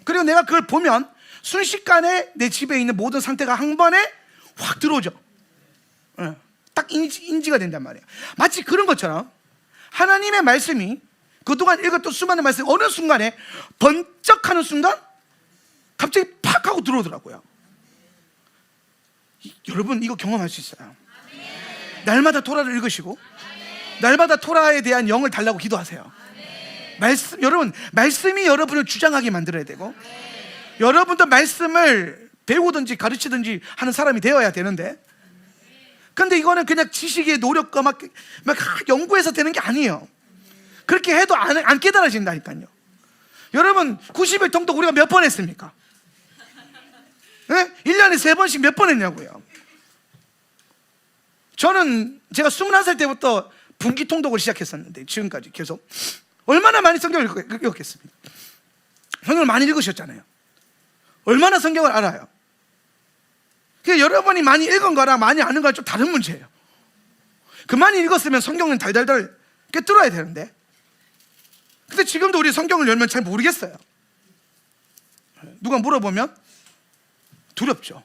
그리고 내가 그걸 보면 순식간에 내 집에 있는 모든 상태가 한 번에 확 들어오죠. 딱 인지가 된단 말이에요. 마치 그런 것처럼 하나님의 말씀이 그동안 읽었던 수많은 말씀이 어느 순간에 번쩍하는 순간 갑자기 팍 하고 들어오더라고요. 여러분 이거 경험할 수 있어요. 날마다 토라를 읽으시고 날마다 토라에 대한 영을 달라고 기도하세요. 여러분 말씀이 여러분을 주장하게 만들어야 되고 여러분도 말씀을 배우든지 가르치든지 하는 사람이 되어야 되는데, 근데 이거는 그냥 지식의 노력과 막 연구해서 되는 게 아니에요. 그렇게 해도 안 깨달아진다니까요. 여러분 90일 통독 우리가 몇 번 했습니까? 네? 1년에 3번씩 몇 번 했냐고요. 저는 제가 21살 때부터 분기 통독을 시작했었는데 지금까지 계속 얼마나 많이 성경을 읽었겠습니까? 성경을 많이 읽으셨잖아요. 얼마나 성경을 알아요? 그러니까 여러분이 많이 읽은 거랑 많이 아는 거랑 좀 다른 문제예요. 그 많이 읽었으면 성경은 달달달 꿰뚫어야 되는데, 근데 지금도 우리 성경을 열면 잘 모르겠어요. 누가 물어보면 두렵죠.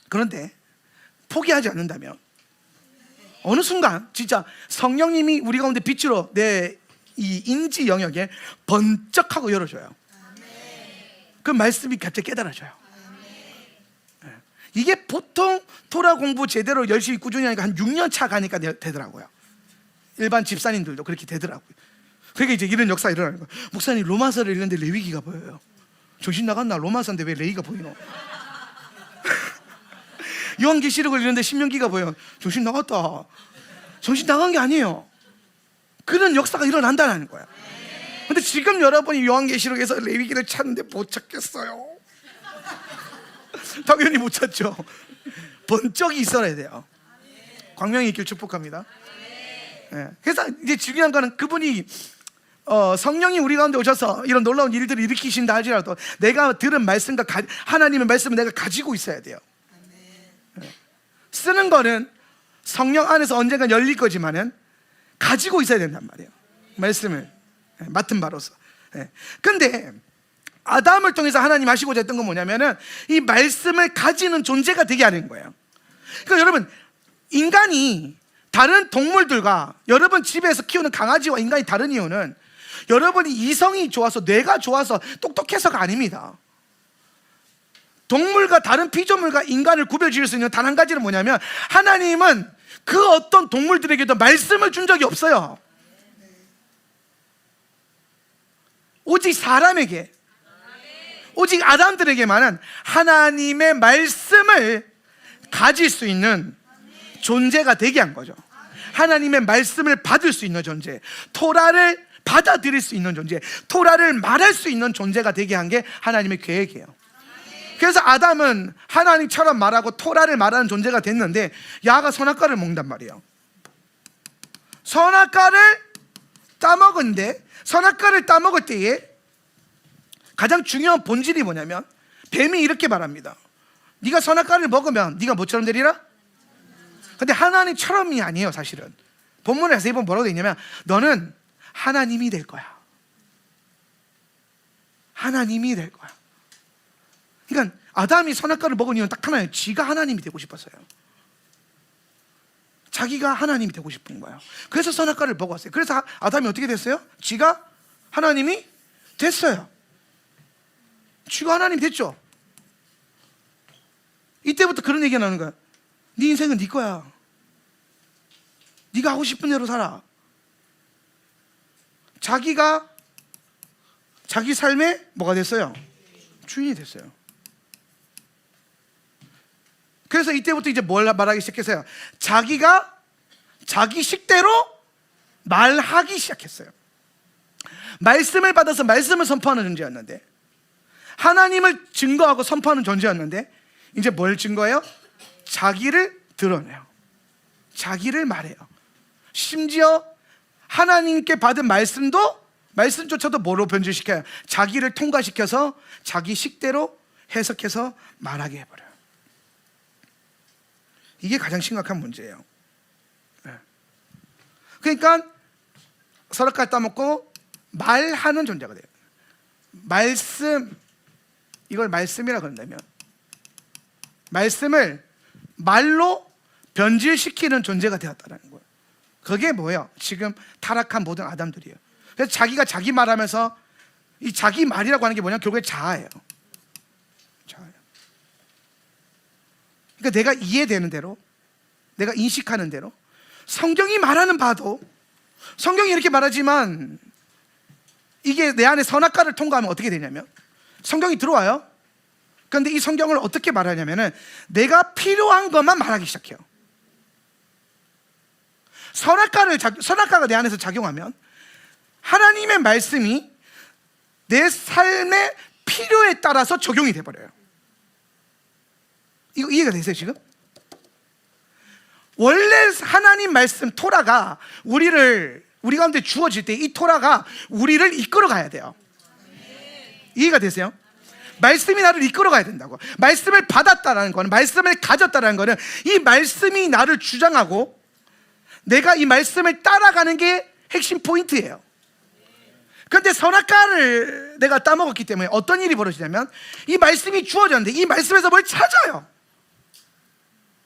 그런데 포기하지 않는다면 어느 순간 진짜 성령님이 우리 가운데 빛으로 내 이 인지 영역에 번쩍하고 열어줘요. 그 말씀이 갑자기 깨달아져요. 이게 보통 토라 공부 제대로 열심히 꾸준히 하니까 한 6년 차 가니까 되더라고요. 일반 집사님들도 그렇게 되더라고요. 그러니까 이제 이런 역사가 일어나는 거예요. 목사님, 로마서를 읽는데 레위기가 보여요. 정신 나갔나? 로마서인데 왜 레위기가 보이노? 요한계시록을 읽는데 신명기가 보여요. 정신 나갔다. 정신 나간 게 아니에요. 그런 역사가 일어난다는 거예요. 근데 지금 여러분이 요한계시록에서 레위기를 찾는데 못 찾겠어요. 당연히 못 찾죠. 번쩍이 있어야 돼요. 광명이 있길 축복합니다. 네. 그래서 이제 중요한 거는 그분이 성령이 우리 가운데 오셔서 이런 놀라운 일들을 일으키신다 할지라도 내가 들은 말씀과 하나님의 말씀을 내가 가지고 있어야 돼요. 네. 쓰는 거는 성령 안에서 언젠가 열릴 거지만은 가지고 있어야 된단 말이에요. 말씀을 맡은 바로서. 근데 아담을 통해서 하나님 하시고자 했던 건 뭐냐면은 이 말씀을 가지는 존재가 되게 하는 거예요. 그러니까 여러분, 인간이 다른 동물들과 여러분 집에서 키우는 강아지와 인간이 다른 이유는 여러분이 이성이 좋아서 뇌가 좋아서 똑똑해서가 아닙니다. 동물과 다른 피조물과 인간을 구별지을 수 있는 단 한 가지는 뭐냐면 하나님은 그 어떤 동물들에게도 말씀을 준 적이 없어요. 오직 사람에게, 오직 아담들에게만은 하나님의 말씀을 가질 수 있는 존재가 되게 한 거죠. 하나님의 말씀을 받을 수 있는 존재, 토라를 받아들일 수 있는 존재, 토라를 말할 수 있는 존재가 되게 한 게 하나님의 계획이에요. 그래서 아담은 하나님처럼 말하고 토라를 말하는 존재가 됐는데 야가 선악과를 먹는단 말이에요. 선악과를 따먹은데, 선악과를 따먹을 때에 가장 중요한 본질이 뭐냐면 뱀이 이렇게 말합니다. 네가 선악과를 먹으면 네가 뭐처럼 되리라? 근데 하나님처럼이 아니에요. 사실은 본문에 자세히 보면 뭐라고 되어 있냐면 너는 하나님이 될 거야. 하나님이 될 거야. 그러니까 아담이 선악과를 먹은 이유는 딱 하나예요. 지가 하나님이 되고 싶었어요. 자기가 하나님이 되고 싶은 거예요. 그래서 선악과를 먹었어요. 그래서 아담이 어떻게 됐어요? 지가 하나님이 됐어요. 지가 하나님 됐죠. 이때부터 그런 얘기가 나오는 거야. 네 인생은 네 거야. 네가 하고 싶은 대로 살아. 자기가 자기 삶의 뭐가 됐어요? 주인이 됐어요. 그래서 이때부터 이제 뭘 말하기 시작했어요? 자기가 자기 식대로 말하기 시작했어요. 말씀을 받아서 말씀을 선포하는 존재였는데, 하나님을 증거하고 선포하는 존재였는데 이제 뭘 증거해요? 자기를 드러내요. 자기를 말해요. 심지어 하나님께 받은 말씀조차도 뭐로 변질시켜요? 자기를 통과시켜서 자기 식대로 해석해서 말하게 해버려요. 이게 가장 심각한 문제예요. 그러니까 선악과를 따먹고 말하는 존재가 돼요. 말씀, 이걸 말씀이라고 한다면 말씀을 말로 변질시키는 존재가 되었다는 거예요. 그게 뭐예요? 지금 타락한 모든 아담들이에요. 그래서 자기가 자기 말하면서 이 자기 말이라고 하는 게 뭐냐면 결국에 자아예요. 자아예요. 그러니까 내가 이해되는 대로, 내가 인식하는 대로, 성경이 말하는 바도 성경이 이렇게 말하지만 이게 내 안에 선악과를 통과하면 어떻게 되냐면 성경이 들어와요. 그런데 이 성경을 어떻게 말하냐면은 내가 필요한 것만 말하기 시작해요. 선악과가 내 안에서 작용하면 하나님의 말씀이 내 삶의 필요에 따라서 적용이 돼버려요. 이거 이해가 되세요 지금? 원래 하나님 말씀 토라가 우리 가운데 주어질 때 이 토라가 우리를 이끌어 가야 돼요. 이해가 되세요? 말씀이 나를 이끌어가야 된다고. 말씀을 받았다라는 거는, 말씀을 가졌다라는 거는 이 말씀이 나를 주장하고 내가 이 말씀을 따라가는 게 핵심 포인트예요. 그런데 선악과를 내가 따먹었기 때문에 어떤 일이 벌어지냐면, 이 말씀이 주어졌는데 이 말씀에서 뭘 찾아요.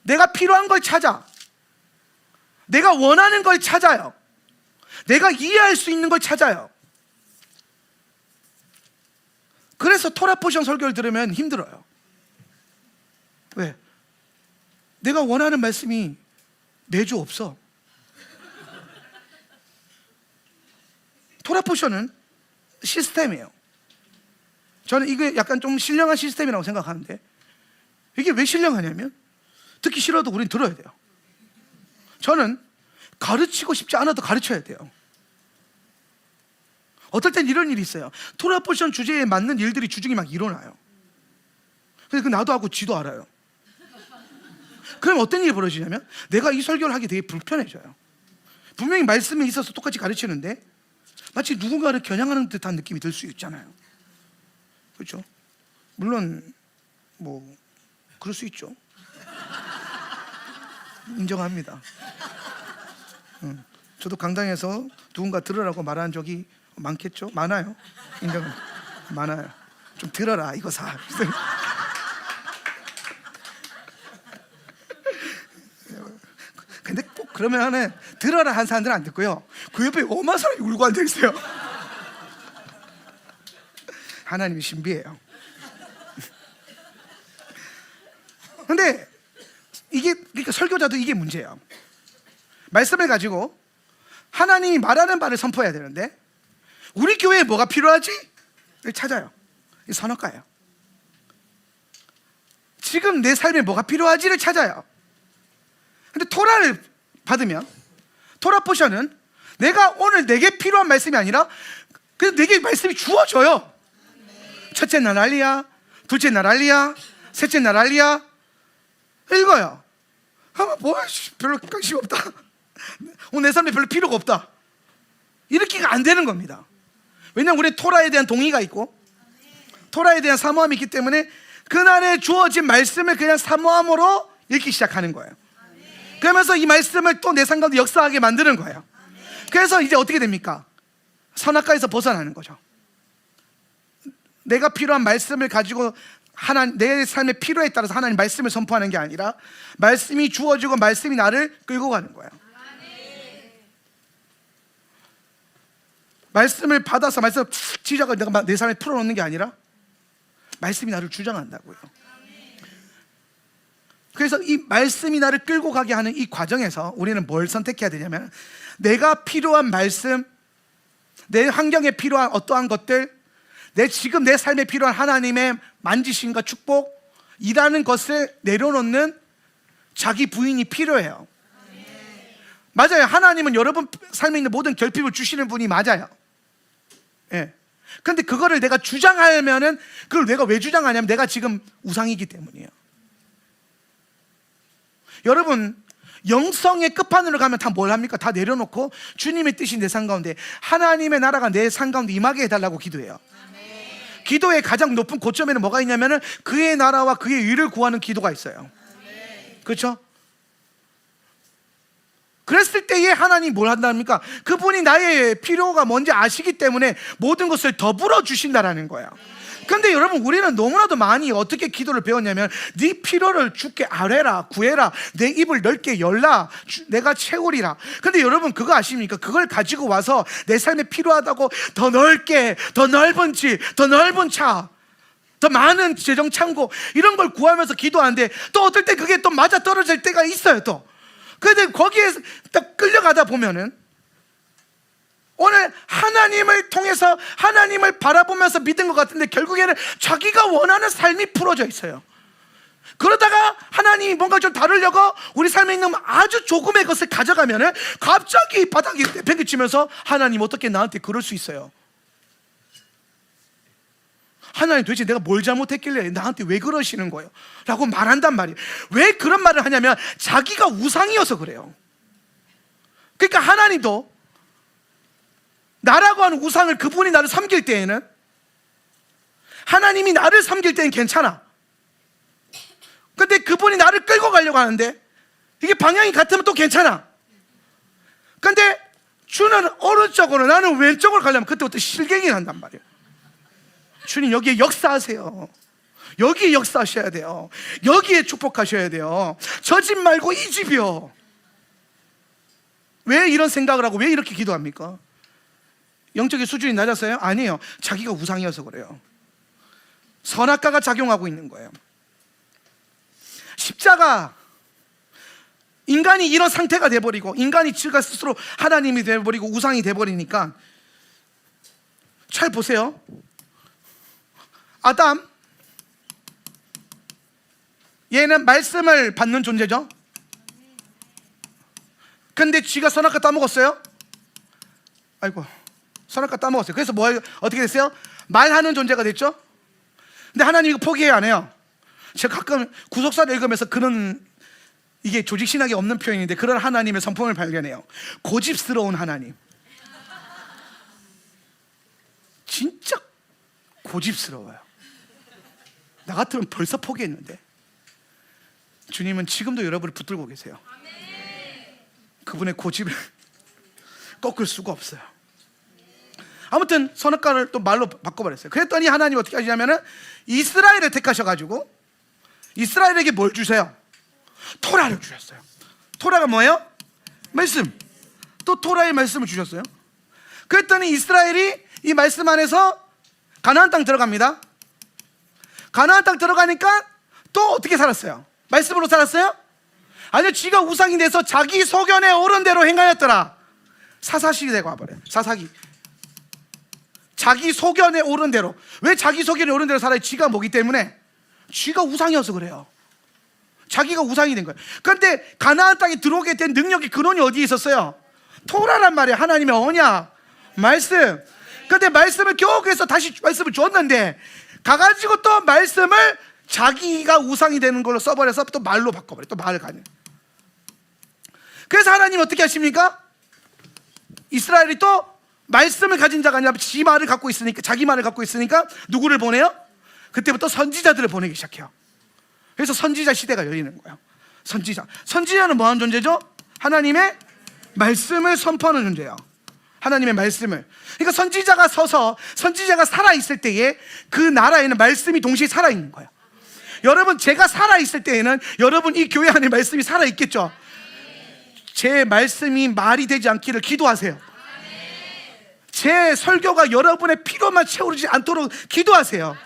내가 필요한 걸 찾아, 내가 원하는 걸 찾아요, 내가 이해할 수 있는 걸 찾아요. 그래서 토라 포션 설교를 들으면 힘들어요. 왜? 내가 원하는 말씀이 매주 없어. 토라 포션은 시스템이에요. 저는 이게 약간 좀 신령한 시스템이라고 생각하는데, 이게 왜 신령하냐면 듣기 싫어도 우린 들어야 돼요. 저는 가르치고 싶지 않아도 가르쳐야 돼요. 어떨 땐 이런 일이 있어요. 토라 포션 주제에 맞는 일들이 주중에 막 일어나요. 근데 나도 하고 지도 알아요. 그럼 어떤 일이 벌어지냐면 내가 이 설교를 하기 되게 불편해져요. 분명히 말씀에 있어서 똑같이 가르치는데 마치 누군가를 겨냥하는 듯한 느낌이 들 수 있잖아요. 그렇죠? 물론 뭐 그럴 수 있죠. 인정합니다. 저도 강당에서 누군가 들으라고 말한 적이 많겠죠? 많아요. 인정합니다. 많아요. 좀 들어라 이거 사. 근데 꼭 그러면은 들어라 한 사람들은 안 듣고요, 그 옆에 어마어마한 사람이 울고 앉아 있어요. 하나님이 신비해요. 근데 이게, 그러니까 설교자도 이게 문제예요. 말씀을 가지고 하나님이 말하는 바를 선포해야 되는데 우리 교회에 뭐가 필요하지? 를 찾아요. 이 선악과예요. 지금 내 삶에 뭐가 필요하지를 찾아요. 근데 토라를 받으면, 토라 포션은 내가 오늘 내게 필요한 말씀이 아니라 그냥 내게 말씀이 주어져요. 첫째 날 알리야, 둘째 날 알리야, 셋째 날 알리야. 읽어요. 뭐 별로 관심 없다, 오늘 내 삶에 별로 필요가 없다, 이렇게가 안 되는 겁니다. 왜냐하면 우리 토라에 대한 동의가 있고 토라에 대한 사모함이 있기 때문에 그날에 주어진 말씀을 그냥 사모함으로 읽기 시작하는 거예요. 그러면서 이 말씀을 또 내 삶 가운데 역사하게 만드는 거예요. 그래서 이제 어떻게 됩니까? 선악과에서 벗어나는 거죠. 내가 필요한 말씀을 가지고 내 삶의 필요에 따라서 하나님 말씀을 선포하는 게 아니라 말씀이 주어지고 말씀이 나를 끌고 가는 거예요. 말씀을 받아서 말씀 지적을 내가 내 삶에 풀어놓는 게 아니라 말씀이 나를 주장한다고요. 그래서 이 말씀이 나를 끌고 가게 하는 이 과정에서 우리는 뭘 선택해야 되냐면, 내가 필요한 말씀, 내 환경에 필요한 어떠한 것들, 지금 내 삶에 필요한 하나님의 만지심과 축복이라는 것을 내려놓는 자기 부인이 필요해요. 맞아요. 하나님은 여러분 삶에 있는 모든 결핍을 주시는 분이 맞아요. 예. 근데 그거를 내가 주장하면은, 그걸 내가 왜 주장하냐면 내가 지금 우상이기 때문이에요. 여러분, 영성의 끝판으로 가면 다 뭘 합니까? 다 내려놓고 주님의 뜻이 내 삶 가운데, 하나님의 나라가 내 삶 가운데 임하게 해달라고 기도해요. 기도의 가장 높은 고점에는 뭐가 있냐면은 그의 나라와 그의 의를 구하는 기도가 있어요. 그렇죠? 그랬을 때에 하나님이 뭘 한답니까? 그분이 나의 필요가 뭔지 아시기 때문에 모든 것을 더불어 주신다라는 거예요. 근데 여러분, 우리는 너무나도 많이 어떻게 기도를 배웠냐면, 네 필요를 주께 아뢰라, 구해라, 내 입을 넓게 열라, 내가 채우리라. 근데 여러분 그거 아십니까? 그걸 가지고 와서 내 삶에 필요하다고 더 넓게, 더 넓은 집, 더 넓은 차, 더 많은 재정 창고, 이런 걸 구하면서 기도하는데 또 어떨 때 그게 또 맞아 떨어질 때가 있어요. 또 근데 거기에 딱 끌려가다 보면은 오늘 하나님을 통해서 하나님을 바라보면서 믿은 것 같은데 결국에는 자기가 원하는 삶이 풀어져 있어요. 그러다가 하나님이 뭔가 좀 다루려고 우리 삶에 있는 아주 조금의 것을 가져가면은 갑자기 바닥에 내팽개치면서 하나님 어떻게 나한테 그럴 수 있어요? 하나님 도대체 내가 뭘 잘못했길래 나한테 왜 그러시는 거예요? 라고 말한단 말이에요. 왜 그런 말을 하냐면 자기가 우상이어서 그래요. 그러니까 하나님도 나라고 하는 우상을, 그분이 나를 섬길 때에는 하나님이 나를 섬길 때는 괜찮아. 근데 그분이 나를 끌고 가려고 하는데 이게 방향이 같으면 또 괜찮아. 근데 주는 오른쪽으로 나는 왼쪽으로 가려면 그때부터 실갱이 난단 말이에요. 주님 여기에 역사하세요. 여기에 역사하셔야 돼요. 여기에 축복하셔야 돼요. 저 집 말고 이 집이요. 왜 이런 생각을 하고 왜 이렇게 기도합니까? 영적인 수준이 낮아서요? 아니에요. 자기가 우상이어서 그래요. 선악과가 작용하고 있는 거예요. 십자가, 인간이 이런 상태가 돼버리고 인간이 지가 스스로 하나님이 돼버리고 우상이 돼버리니까, 잘 보세요. 아담, 얘는 말씀을 받는 존재죠. 근데 쥐가 선악과 따먹었어요? 아이고, 선악과 따먹었어요. 그래서 어떻게 됐어요? 말하는 존재가 됐죠. 근데 하나님이 이거 포기해요, 안 해요? 제가 가끔 구속사를 읽으면서 그런, 이게 조직신학이 없는 표현인데 그런 하나님의 성품을 발견해요. 고집스러운 하나님. 진짜 고집스러워요. 나 같으면 벌써 포기했는데 주님은 지금도 여러분을 붙들고 계세요. 그분의 고집을 꺾을 수가 없어요. 아무튼 선악과를 또 말로 바꿔버렸어요. 그랬더니 하나님 어떻게 하시냐면은 이스라엘을 택하셔가지고 이스라엘에게 뭘 주세요? 토라를 주셨어요. 토라가 뭐예요? 말씀. 또 토라의 말씀을 주셨어요. 그랬더니 이스라엘이 이 말씀 안에서 가나안 땅 들어갑니다. 가나안 땅 들어가니까 또 어떻게 살았어요? 말씀으로 살았어요? 아니요, 쥐가 우상이 돼서 자기 소견에 오른 대로 행하였더라. 사사시대가 와버려요. 사사기. 자기 소견에 오른 대로. 왜 자기 소견에 오른 대로 살아요? 쥐가 뭐기 때문에. 쥐가 우상이어서 그래요. 자기가 우상이 된 거예요. 그런데 가나안 땅에 들어오게 된 능력의 근원이 어디에 있었어요? 토라란 말이에요. 하나님의 언약, 말씀. 그런데 말씀을 겨우 그래서 다시 말씀을 줬는데 가가지고 또 말씀을 자기가 우상이 되는 걸로 써버려서 또 말로 바꿔버려요. 또 말을 가냐. 그래서 하나님 어떻게 하십니까? 이스라엘이 또 말씀을 가진 자가 아니라 지 말을 갖고 있으니까, 자기 말을 갖고 있으니까 누구를 보내요? 그때부터 선지자들을 보내기 시작해요. 그래서 선지자 시대가 열리는 거예요. 선지자는 뭐하는 존재죠? 하나님의 말씀을 선포하는 존재예요. 하나님의 말씀을. 그러니까 선지자가 서서 선지자가 살아있을 때에 그 나라에는 말씀이 동시에 살아있는 거예요. 여러분, 제가 살아있을 때에는 여러분 이 교회 안에 말씀이 살아있겠죠? 제 말씀이 말이 되지 않기를 기도하세요. 제 설교가 여러분의 피로만 채우지 않도록 기도하세요.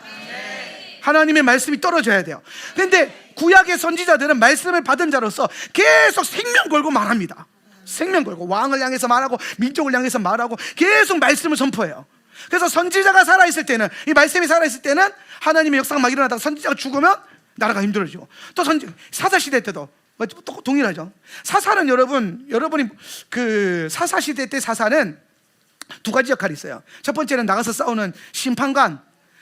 하나님의 말씀이 떨어져야 돼요. 그런데 구약의 선지자들은 말씀을 받은 자로서 계속 생명 걸고 말합니다. 생명 걸고 왕을 향해서 말하고 민족을 향해서 말하고 계속 말씀을 선포해요. 그래서 선지자가 살아있을 때는, 이 말씀이 살아있을 때는 하나님의 역사가 막 일어나다가 선지자가 죽으면 나라가 힘들어지고, 또 사사시대 때도 또 동일하죠. 사사는 여러분이 그 사사시대 때 사사는 두 가지 역할이 있어요. 첫 번째는 나가서 싸우는 심판관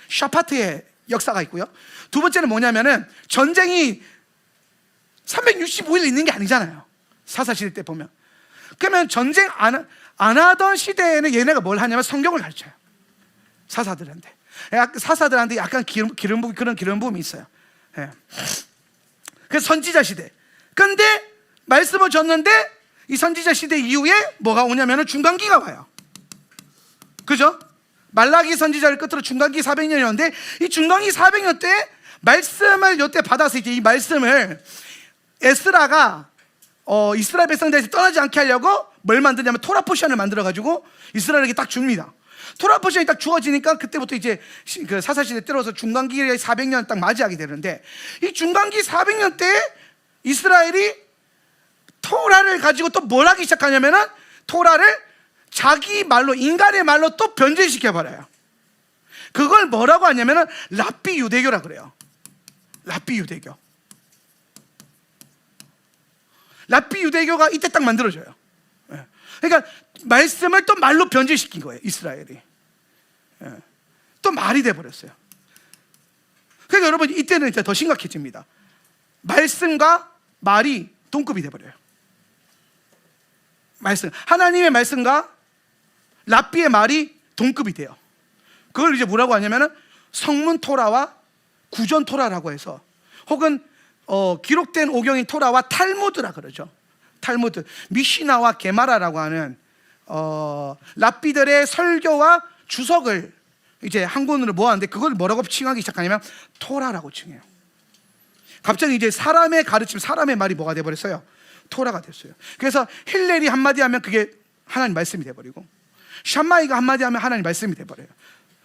샤파트의 역사가 있고요. 두 번째는 뭐냐면은 전쟁이 365일 있는 게 아니잖아요. 사사시대 때 보면. 그러면 전쟁 안 하던 시대에는 얘네가 뭘 하냐면 성경을 가르쳐요. 사사들한테 약간 그런 기름 부음이 있어요. 예. 그래서 선지자 시대. 근데 말씀을 줬는데 이 선지자 시대 이후에 뭐가 오냐면은 중간기가 와요. 그죠? 말라기 선지자를 끝으로 중간기 400년이었는데 이 중간기 400년 때 말씀을 이때 받아서 이제 이 말씀을 에스라가 이스라엘 백성들에서 떠나지 않게 하려고 뭘 만드냐면 토라 포션을 만들어가지고 이스라엘에게 딱 줍니다. 토라 포션이 딱 주어지니까 그때부터 이제 그 사사시대 때로서 중간기의 400년 딱 맞이하게 되는데, 이 중간기 400년 때 이스라엘이 토라를 가지고 또 뭘 하기 시작하냐면은 토라를 자기 말로, 인간의 말로 또 변질시켜버려요. 그걸 뭐라고 하냐면은 랍비 유대교라 그래요. 랍비 유대교. 랍비 유대교가 이때 딱 만들어져요. 그러니까 말씀을 또 말로 변질시킨 거예요, 이스라엘이. 또 말이 돼버렸어요. 그러니까 여러분, 이때는 이제 더 심각해집니다. 말씀과 말이 동급이 돼버려요. 말씀, 하나님의 말씀과 랍비의 말이 동급이 돼요. 그걸 이제 뭐라고 하냐면은 성문 토라와 구전 토라라고 해서, 혹은 기록된 오경인 토라와 탈무드라 그러죠. 탈무드, 미시나와 게마라라고 하는 랍비들의 설교와 주석을 이제 한 권으로 모았는데, 그걸 뭐라고 칭하기 시작하냐면 토라라고 칭해요. 갑자기 이제 사람의 가르침, 사람의 말이 뭐가 돼버렸어요? 토라가 됐어요. 그래서 힐렐이 한마디 하면 그게 하나님 말씀이 돼버리고, 샴마이가 한마디 하면 하나님 말씀이 돼버려요.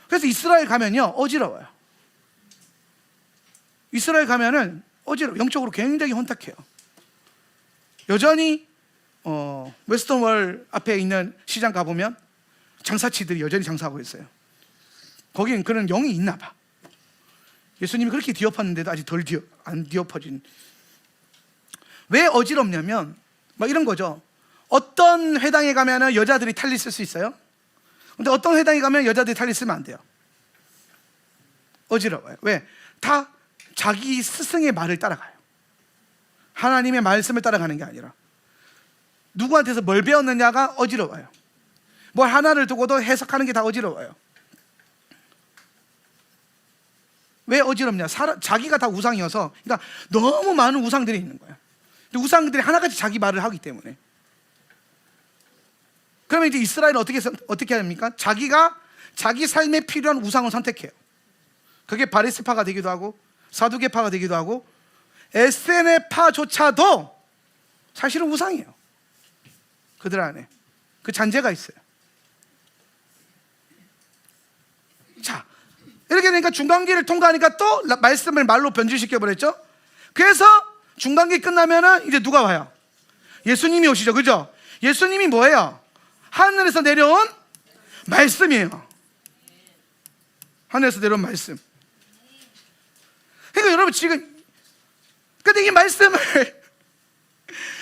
그래서 이스라엘 가면요 어지러워요. 이스라엘 가면은 영적으로 굉장히 혼탁해요. 여전히 웨스턴월 앞에 있는 시장 가보면 장사치들이 여전히 장사하고 있어요. 거긴 그런 영이 있나 봐. 예수님이 그렇게 뒤엎었는데도 아직 안 뒤엎어진. 왜 어지럽냐면 막 이런 거죠. 어떤 회당에 가면 여자들이 탈리 쓸 수 있어요. 근데 어떤 회당에 가면 여자들이 탈리 쓰면 안 돼요. 어지러워요. 왜? 다 자기 스승의 말을 따라가요. 하나님의 말씀을 따라가는 게 아니라 누구한테서 뭘 배웠느냐가 어지러워요. 뭘 하나를 두고도 해석하는 게 다 어지러워요. 왜 어지럽냐? 자기가 다 우상이어서. 그러니까 너무 많은 우상들이 있는 거예요. 근데 우상들이 하나같이 자기 말을 하기 때문에. 그러면 이제 이스라엘은 어떻게 합니까? 자기가 자기 삶에 필요한 우상을 선택해요. 그게 바리새파가 되기도 하고 사두개파가 되기도 하고 에세네파조차도 사실은 우상이에요. 그들 안에 그 잔재가 있어요. 자, 이렇게 되니까 중간기를 통과하니까 또 말씀을 말로 변질시켜 버렸죠. 그래서 중간기 끝나면은 이제 누가 와요? 예수님이 오시죠. 그죠? 예수님이 뭐예요? 하늘에서 내려온 말씀이에요. 하늘에서 내려온 말씀. 그러니까 여러분 지금, 근데 이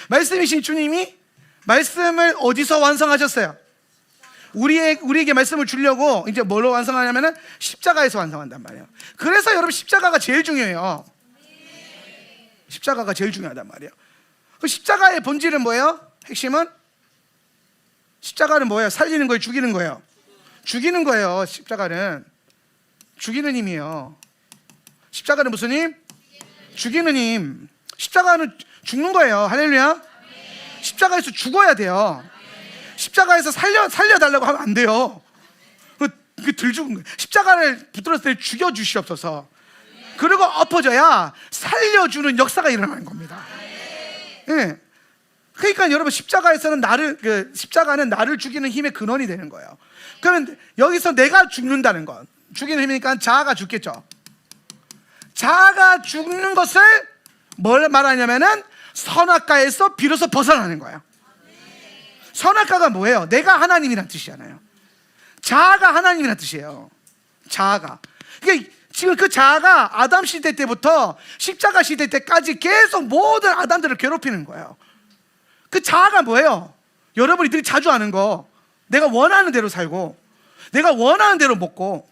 말씀이신 주님이 말씀을 어디서 완성하셨어요? 우리에게 말씀을 주려고 이제 뭘로 완성하냐면은 십자가에서 완성한단 말이에요. 그래서 여러분 십자가가 제일 중요해요. 십자가가 제일 중요하단 말이에요. 그 십자가의 본질은 뭐예요? 핵심은 십자가는 뭐예요? 살리는 거예요? 죽이는 거예요? 죽이는 거예요. 십자가는 죽이는 힘이에요. 십자가는 무슨 힘? 죽이는 힘. 십자가는 죽는 거예요. 할렐루야. 십자가에서 죽어야 돼요. 십자가에서 살려달라고 하면 안 돼요. 그 들 죽은 거예요. 십자가를 붙들었을 때 죽여주시옵소서. 그리고 엎어져야 살려주는 역사가 일어나는 겁니다. 예. 그러니까 여러분 십자가에서는 십자가는 나를 죽이는 힘의 근원이 되는 거예요. 그러면 여기서 내가 죽는다는 건, 죽이는 힘이니까 자아가 죽겠죠. 자아가 죽는 것을 뭘 말하냐면은 선악과에서 비로소 벗어나는 거예요. 선악과가 뭐예요? 내가 하나님이란 뜻이잖아요. 자아가 하나님이란 뜻이에요. 자아가. 그러니까 지금 그 자아가 아담 시대 때부터 십자가 시대 때까지 계속 모든 아담들을 괴롭히는 거예요. 그 자아가 뭐예요? 여러분들이 자주 아는 거, 내가 원하는 대로 살고, 내가 원하는 대로 먹고,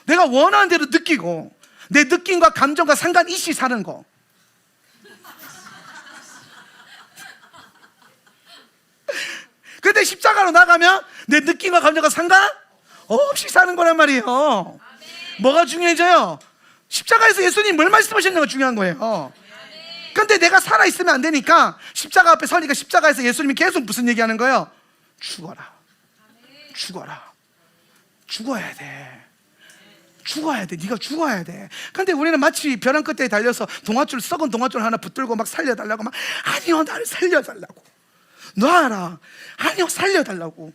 내가 원하는 대로 느끼고, 내 느낌과 감정과 상관없이 사는 거. 근데 십자가로 나가면 내 느낌과 감정과 상관없이 사는 거란 말이에요. 뭐가 중요해져요? 십자가에서 예수님 뭘 말씀하셨냐가 중요한 거예요. 근데 내가 살아있으면 안 되니까 십자가 앞에 서니까 십자가에서 예수님이 계속 무슨 얘기하는 거예요? 죽어라. 죽어라. 죽어야 돼. 죽어야 돼. 네가 죽어야 돼. 근데 우리는 마치 벼랑 끝에 달려서 썩은 동아줄 하나 붙들고 막 살려달라고 막, 아니요 나를 살려달라고, 놔라, 아니요 살려달라고,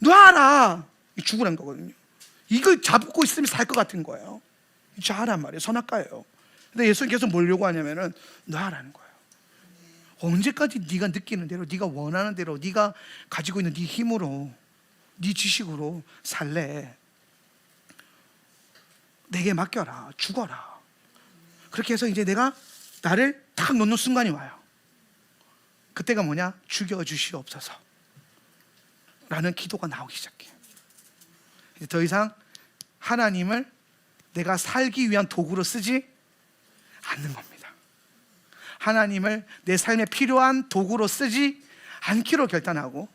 놔라. 죽으란 거거든요. 이걸 잡고 있으면 살 것 같은 거예요. 자아란 말이에요. 선악과예요. 근데 예수님 계속 뭘 요구하냐면은 놔라는 거예요. 언제까지 네가 느끼는 대로, 네가 원하는 대로, 네가 가지고 있는 네 힘으로, 네 지식으로 살래? 내게 맡겨라. 죽어라. 그렇게 해서 이제 내가 나를 탁 놓는 순간이 와요. 그때가 뭐냐? 죽여주시옵소서 라는 기도가 나오기 시작해요. 이제 더 이상 하나님을 내가 살기 위한 도구로 쓰지 않는 겁니다. 하나님을 내 삶에 필요한 도구로 쓰지 않기로 결단하고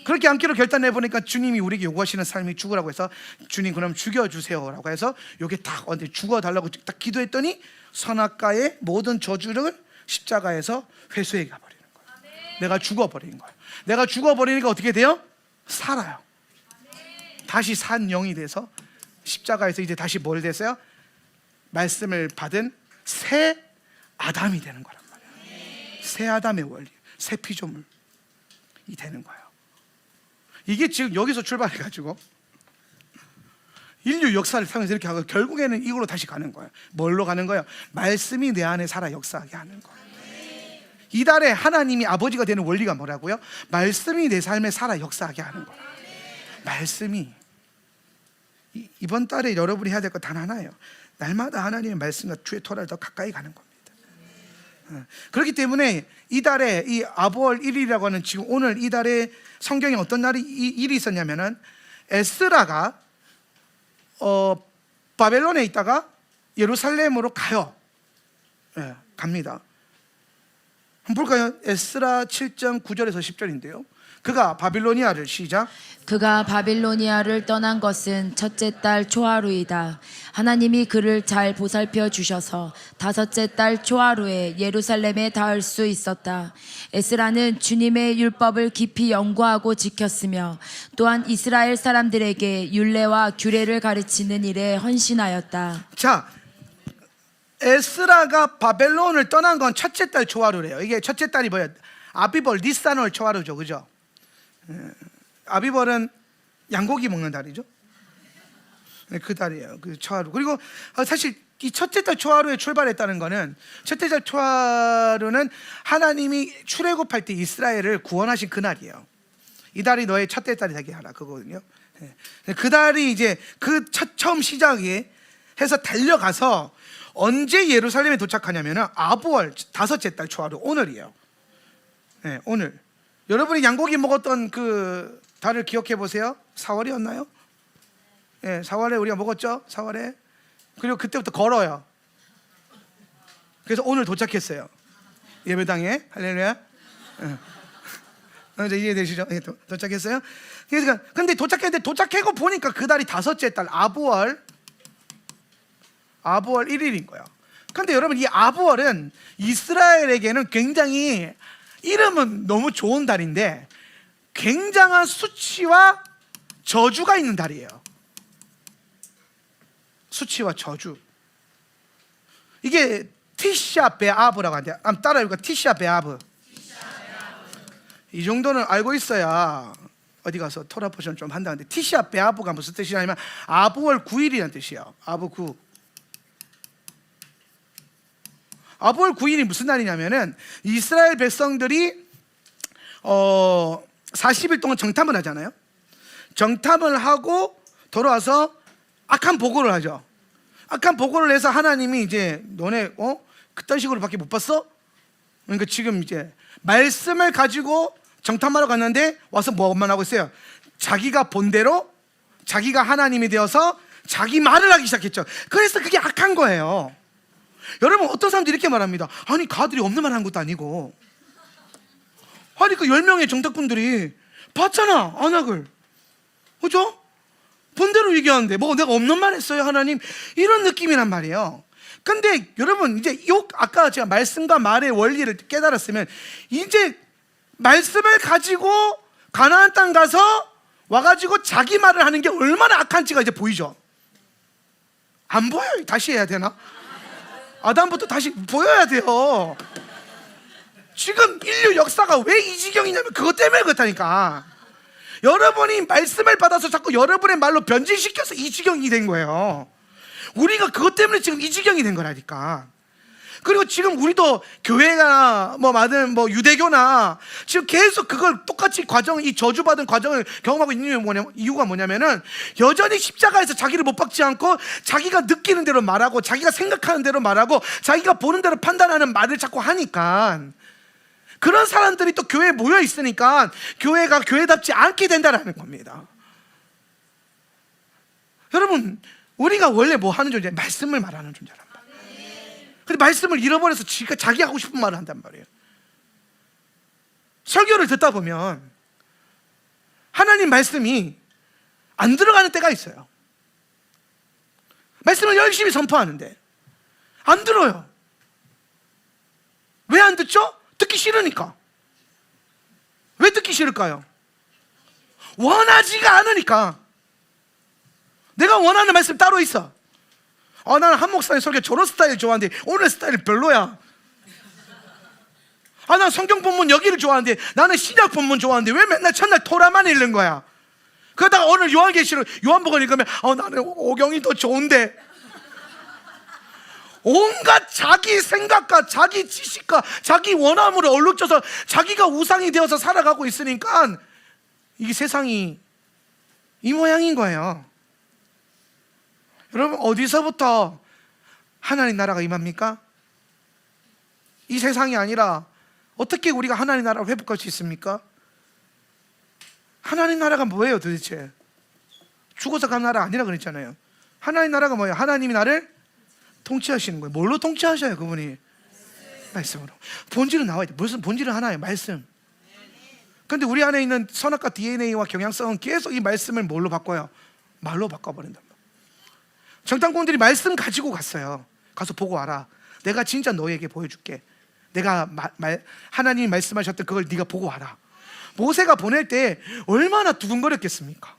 그렇게 않기로 결단해 보니까 주님이 우리에게 요구하시는 삶이 죽으라고 해서 주님 그럼 죽여주세요라고 해서 요게 딱 죽어달라고 딱 기도했더니 선악과의 모든 저주를 십자가에서 회수해 가버리는 거예요. 내가 죽어버리는 거예요. 내가 죽어버리니까 어떻게 돼요? 살아요. 다시 산 영이 돼서 십자가에서 이제 다시 뭘 됐어요? 말씀을 받은 새 아담이 되는 거란 말이에요. 새 아담의 원리, 새 피조물이 되는 거예요. 이게 지금 여기서 출발해가지고 인류 역사를 타면서 이렇게 하고 결국에는 이걸로 다시 가는 거예요. 뭘로 가는 거예요? 말씀이 내 안에 살아 역사하게 하는 거예요. 이달에 하나님이 아버지가 되는 원리가 뭐라고요? 말씀이 내 삶에 살아 역사하게 하는 거예요. 말씀이 이번 달에 여러분이 해야 될 거 단 하나예요. 날마다 하나님의 말씀과 주의 토라를 더 가까이 가는 겁니다. 그렇기 때문에 이달에 이 아부월 1일이라고 하는 지금 오늘 이달에 성경에 어떤 날이 일이 있었냐면은 에스라가 바벨론에 있다가 예루살렘으로 가요. 갑니다. 한번 볼까요? 에스라 7장 9절에서 10절인데요. 그가 바빌로니아를 시작. 그가 바빌로니아를 떠난 것은 첫째 달 초하루이다. 하나님이 그를 잘 보살펴 주셔서 다섯째 달 초하루에 예루살렘에 닿을 수 있었다. 에스라는 주님의 율법을 깊이 연구하고 지켰으며 또한 이스라엘 사람들에게 율례와 규례를 가르치는 일에 헌신하였다. 자, 에스라가 바벨론을 떠난 건 첫째 달 초하루래요. 이게 첫째 달이 뭐예요? 아비벌 니산월 초하루죠, 그죠? 아비벌은 양고기 먹는 달이죠. 그 달이에요. 그 초하루. 그리고 사실 이 첫째 달 초하루에 출발했다는 거는 첫째 달 초하루는 하나님이 출애굽할 때 이스라엘을 구원하신 그 날이에요. 이 달이 너의 첫째 달이 되게 하라 그거거든요. 그 달이 이제 그 처음 시작이 해서 달려가서 언제 예루살렘에 도착하냐면은 아부월 다섯째 달 초하루 오늘이에요. 오늘. 여러분이 양고기 먹었던 그 달을 기억해 보세요. 4월이었나요? 4월에 우리가 먹었죠. 4월에. 그리고 그때부터 걸어요. 그래서 오늘 도착했어요. 예배당에. 할렐루야. 이제 이해되시죠? 도착했어요. 그러니까 근데 도착했는데 도착하고 보니까 그 달이 다섯째 달 아부월 1일인 거예요. 근데 여러분 이 아부월은 이스라엘에게는 굉장히 이름은 너무 좋은 달인데 굉장한 수치와 저주가 있는 달이에요. 수치와 저주. 이게 티샤 베아브라고 하는데 한번 따라 읽을까? 티샤 베아브. 이 정도는 알고 있어야 어디 가서 토라 포션 좀 한다는데 티샤 베아브가 무슨 뜻이냐면 아부월 9일이라는 뜻이에요. 아부 9. 아부월 9일이 무슨 날이냐면은 이스라엘 백성들이 40일 동안 정탐을 하잖아요. 정탐을 하고 돌아와서 악한 보고를 하죠. 악한 보고를 해서 하나님이 이제 너네 그딴 식으로밖에 못 봤어? 그러니까 지금 이제 말씀을 가지고 정탐하러 갔는데 와서 뭐만 하고 있어요? 자기가 본대로 자기가 하나님이 되어서 자기 말을 하기 시작했죠. 그래서 그게 악한 거예요. 여러분 어떤 사람들이 이렇게 말합니다. 아니 가들이 없는 말 한 것도 아니고 아니 그 10명의 정탐꾼들이 봤잖아 안악을. 그죠? 본대로 얘기하는데 뭐 내가 없는 말 했어요 하나님? 이런 느낌이란 말이에요. 근데 여러분 이제 아까 제가 말씀과 말의 원리를 깨달았으면 이제 말씀을 가지고 가나안 땅 가서 와가지고 자기 말을 하는 게 얼마나 악한지가 이제 보이죠. 안 보여요. 다시 해야 되나? 아담부터 다시 보여야 돼요. 지금 인류 역사가 왜 이 지경이냐면 그것 때문에 그렇다니까. 여러분이 말씀을 받아서 자꾸 여러분의 말로 변질시켜서 이 지경이 된 거예요. 우리가 그것 때문에 지금 이 지경이 된 거라니까. 그리고 지금 우리도 교회나 뭐 유대교나 지금 계속 그걸 똑같이 이 저주받은 과정을 경험하고 있는 이유가 뭐냐면은 여전히 십자가에서 자기를 못 박지 않고 자기가 느끼는 대로 말하고 자기가 생각하는 대로 말하고 자기가 보는 대로 판단하는 말을 자꾸 하니까 그런 사람들이 또 교회에 모여 있으니까 교회가 교회답지 않게 된다는 겁니다. 여러분 우리가 원래 뭐 하는 존재? 말씀을 말하는 존재란 말이에요. 근데 말씀을 잃어버려서 자기 하고 싶은 말을 한단 말이에요. 설교를 듣다 보면 하나님 말씀이 안 들어가는 때가 있어요. 말씀을 열심히 선포하는데 안 들어요. 왜 안 듣죠? 듣기 싫으니까. 왜 듣기 싫을까요? 원하지가 않으니까. 내가 원하는 말씀 따로 있어. 나는 한 목사님 설교 저런 스타일 좋아하는데 오늘 스타일이 별로야. 난 성경 본문 여기를 좋아하는데 나는 신약 본문 좋아하는데 왜 맨날 첫날 토라만 읽는 거야? 그러다가 오늘 요한계시록 요한복음 읽으면 나는 오경이 더 좋은데. 온갖 자기 생각과 자기 지식과 자기 원함으로 얼룩져서 자기가 우상이 되어서 살아가고 있으니까 이 세상이 이 모양인 거예요. 여러분, 어디서부터 하나님 나라가 임합니까? 이 세상이 아니라 어떻게 우리가 하나님 나라를 회복할 수 있습니까? 하나님 나라가 뭐예요 도대체? 죽어서 간 나라 아니라 그랬잖아요. 하나님 나라가 뭐예요? 하나님이 나를 통치하시는 거예요. 뭘로 통치하셔요 그분이? 말씀으로. 본질은 나와야 돼. 무슨 본질은 하나예요. 말씀. 그런데 우리 안에 있는 선악과 DNA와 경향성은 계속 이 말씀을 뭘로 바꿔요? 말로 바꿔버린단 말이에요. 정탐꾼들이 말씀 가지고 갔어요. 가서 보고 와라. 내가 진짜 너에게 보여줄게. 내가 하나님이 말씀하셨던 그걸 네가 보고 와라. 모세가 보낼 때 얼마나 두근거렸겠습니까?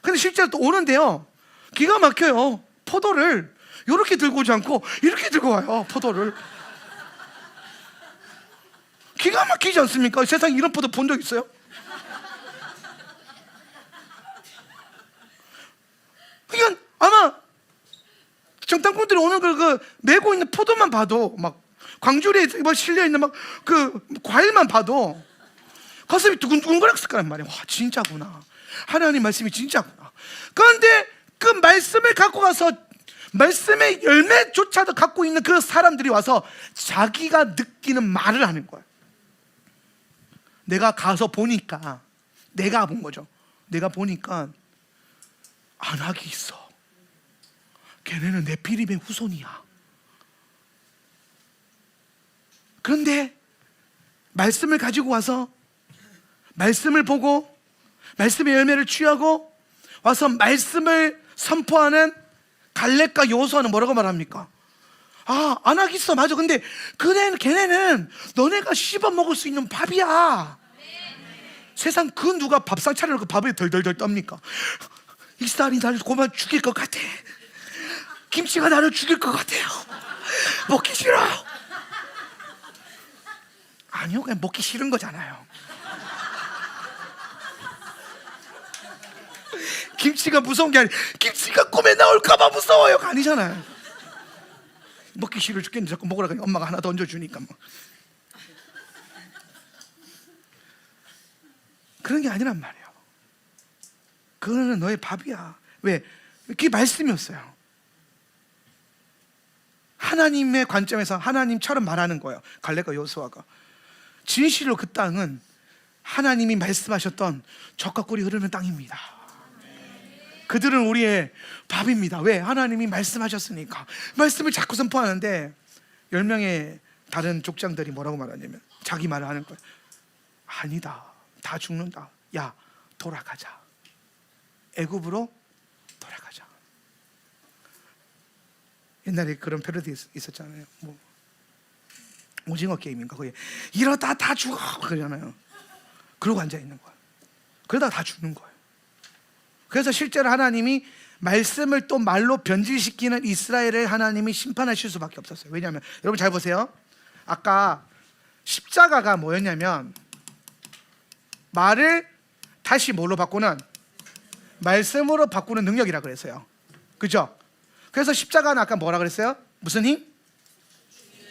근데 실제로 또 오는데요, 기가 막혀요. 포도를 이렇게 들고 오지 않고 이렇게 들고 와요. 포도를. 기가 막히지 않습니까? 세상에 이런 포도 본 적 있어요? 그러니까 아마 정탐꾼들이 오는 걸 메고 있는 포도만 봐도 막 광주리에 실려 있는 막 그 과일만 봐도 가슴이 두근두근거렸을 거란 말이에요. 와, 진짜구나. 하나님 말씀이 진짜구나. 그런데 그 말씀을 갖고 가서 말씀의 열매조차도 갖고 있는 그 사람들이 와서 자기가 느끼는 말을 하는 거예요. 내가 가서 보니까, 내가 본 거죠. 내가 보니까 안악이 있어. 걔네는 네피림의 후손이야. 그런데 말씀을 가지고 와서 말씀을 보고 말씀의 열매를 취하고 와서 말씀을 선포하는 갈렙과 여호수아는 뭐라고 말합니까? 안악 있어. 맞아. 근데 걔네는 너네가 씹어 먹을 수 있는 밥이야. 세상 그 누가 밥상 차려놓고 밥에 덜덜덜 떱니까? 이 쌀이 나를 고만 죽일 것 같아. 김치가 나를 죽일 것 같아요. 먹기 싫어. 아니요, 그냥 먹기 싫은 거잖아요. 김치가 무서운 게 아니라 김치가 꿈에 나올까봐 무서워요가 아니잖아요. 먹기 싫어 죽겠는데 자꾸 먹으라고 하니까 엄마가 하나 던져주니까 뭐. 그런 게 아니란 말이에요. 그거는 너의 밥이야. 왜? 그게 말씀이었어요. 하나님의 관점에서 하나님처럼 말하는 거예요. 갈렙과 여호수아가. 진실로 그 땅은 하나님이 말씀하셨던 젖과 꿀이 흐르는 땅입니다. 그들은 우리의 밥입니다. 왜? 하나님이 말씀하셨으니까. 말씀을 자꾸 선포하는데 10명의 다른 족장들이 뭐라고 말하냐면 자기 말을 하는 거예요. 아니다. 다 죽는다. 야, 돌아가자. 애굽으로 돌아가자. 옛날에 그런 패러디 있었잖아요. 뭐 오징어 게임인가 거기 이러다 다 죽어 그러잖아요. 그러고 앉아 있는 거야. 그러다 다 죽는 거예요. 그래서 실제로 하나님이 말씀을 또 말로 변질시키는 이스라엘을 하나님이 심판하실 수밖에 없었어요. 왜냐하면 여러분 잘 보세요. 아까 십자가가 뭐였냐면 말을 다시 뭘로 바꾸는, 말씀으로 바꾸는 능력이라 그랬어요. 그죠? 그래서 십자가는 아까 뭐라 그랬어요? 무슨 힘?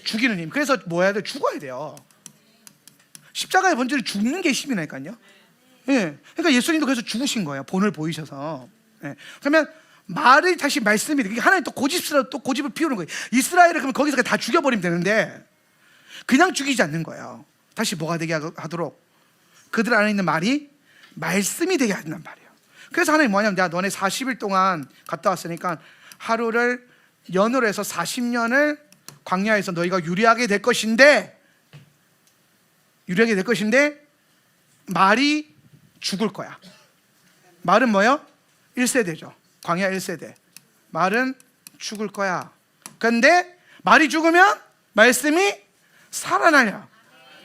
죽이는 힘. 그래서 뭐 해야 돼? 죽어야 돼요. 십자가의 본질은 죽는 게 힘이라니까요. 예. 그러니까 예수님도 그래서 죽으신 거예요. 본을 보이셔서. 예. 그러면 말이 다시 말씀이 돼. 하나님 또 고집을 피우는 거예요. 이스라엘을 그러면 거기서 다 죽여버리면 되는데 그냥 죽이지 않는 거예요. 다시 뭐가 되게 하도록 그들 안에 있는 말이 말씀이 되게 한단 말이에요. 그래서 하나님 뭐냐면 내가 너네 40일 동안 갔다 왔으니까 하루를 연으로 해서 40년을 광야에서 너희가 유리하게 될 것인데 말이 죽을 거야. 말은 뭐요? 1세대죠. 광야 1세대. 말은 죽을 거야. 근데 말이 죽으면 말씀이 살아나요.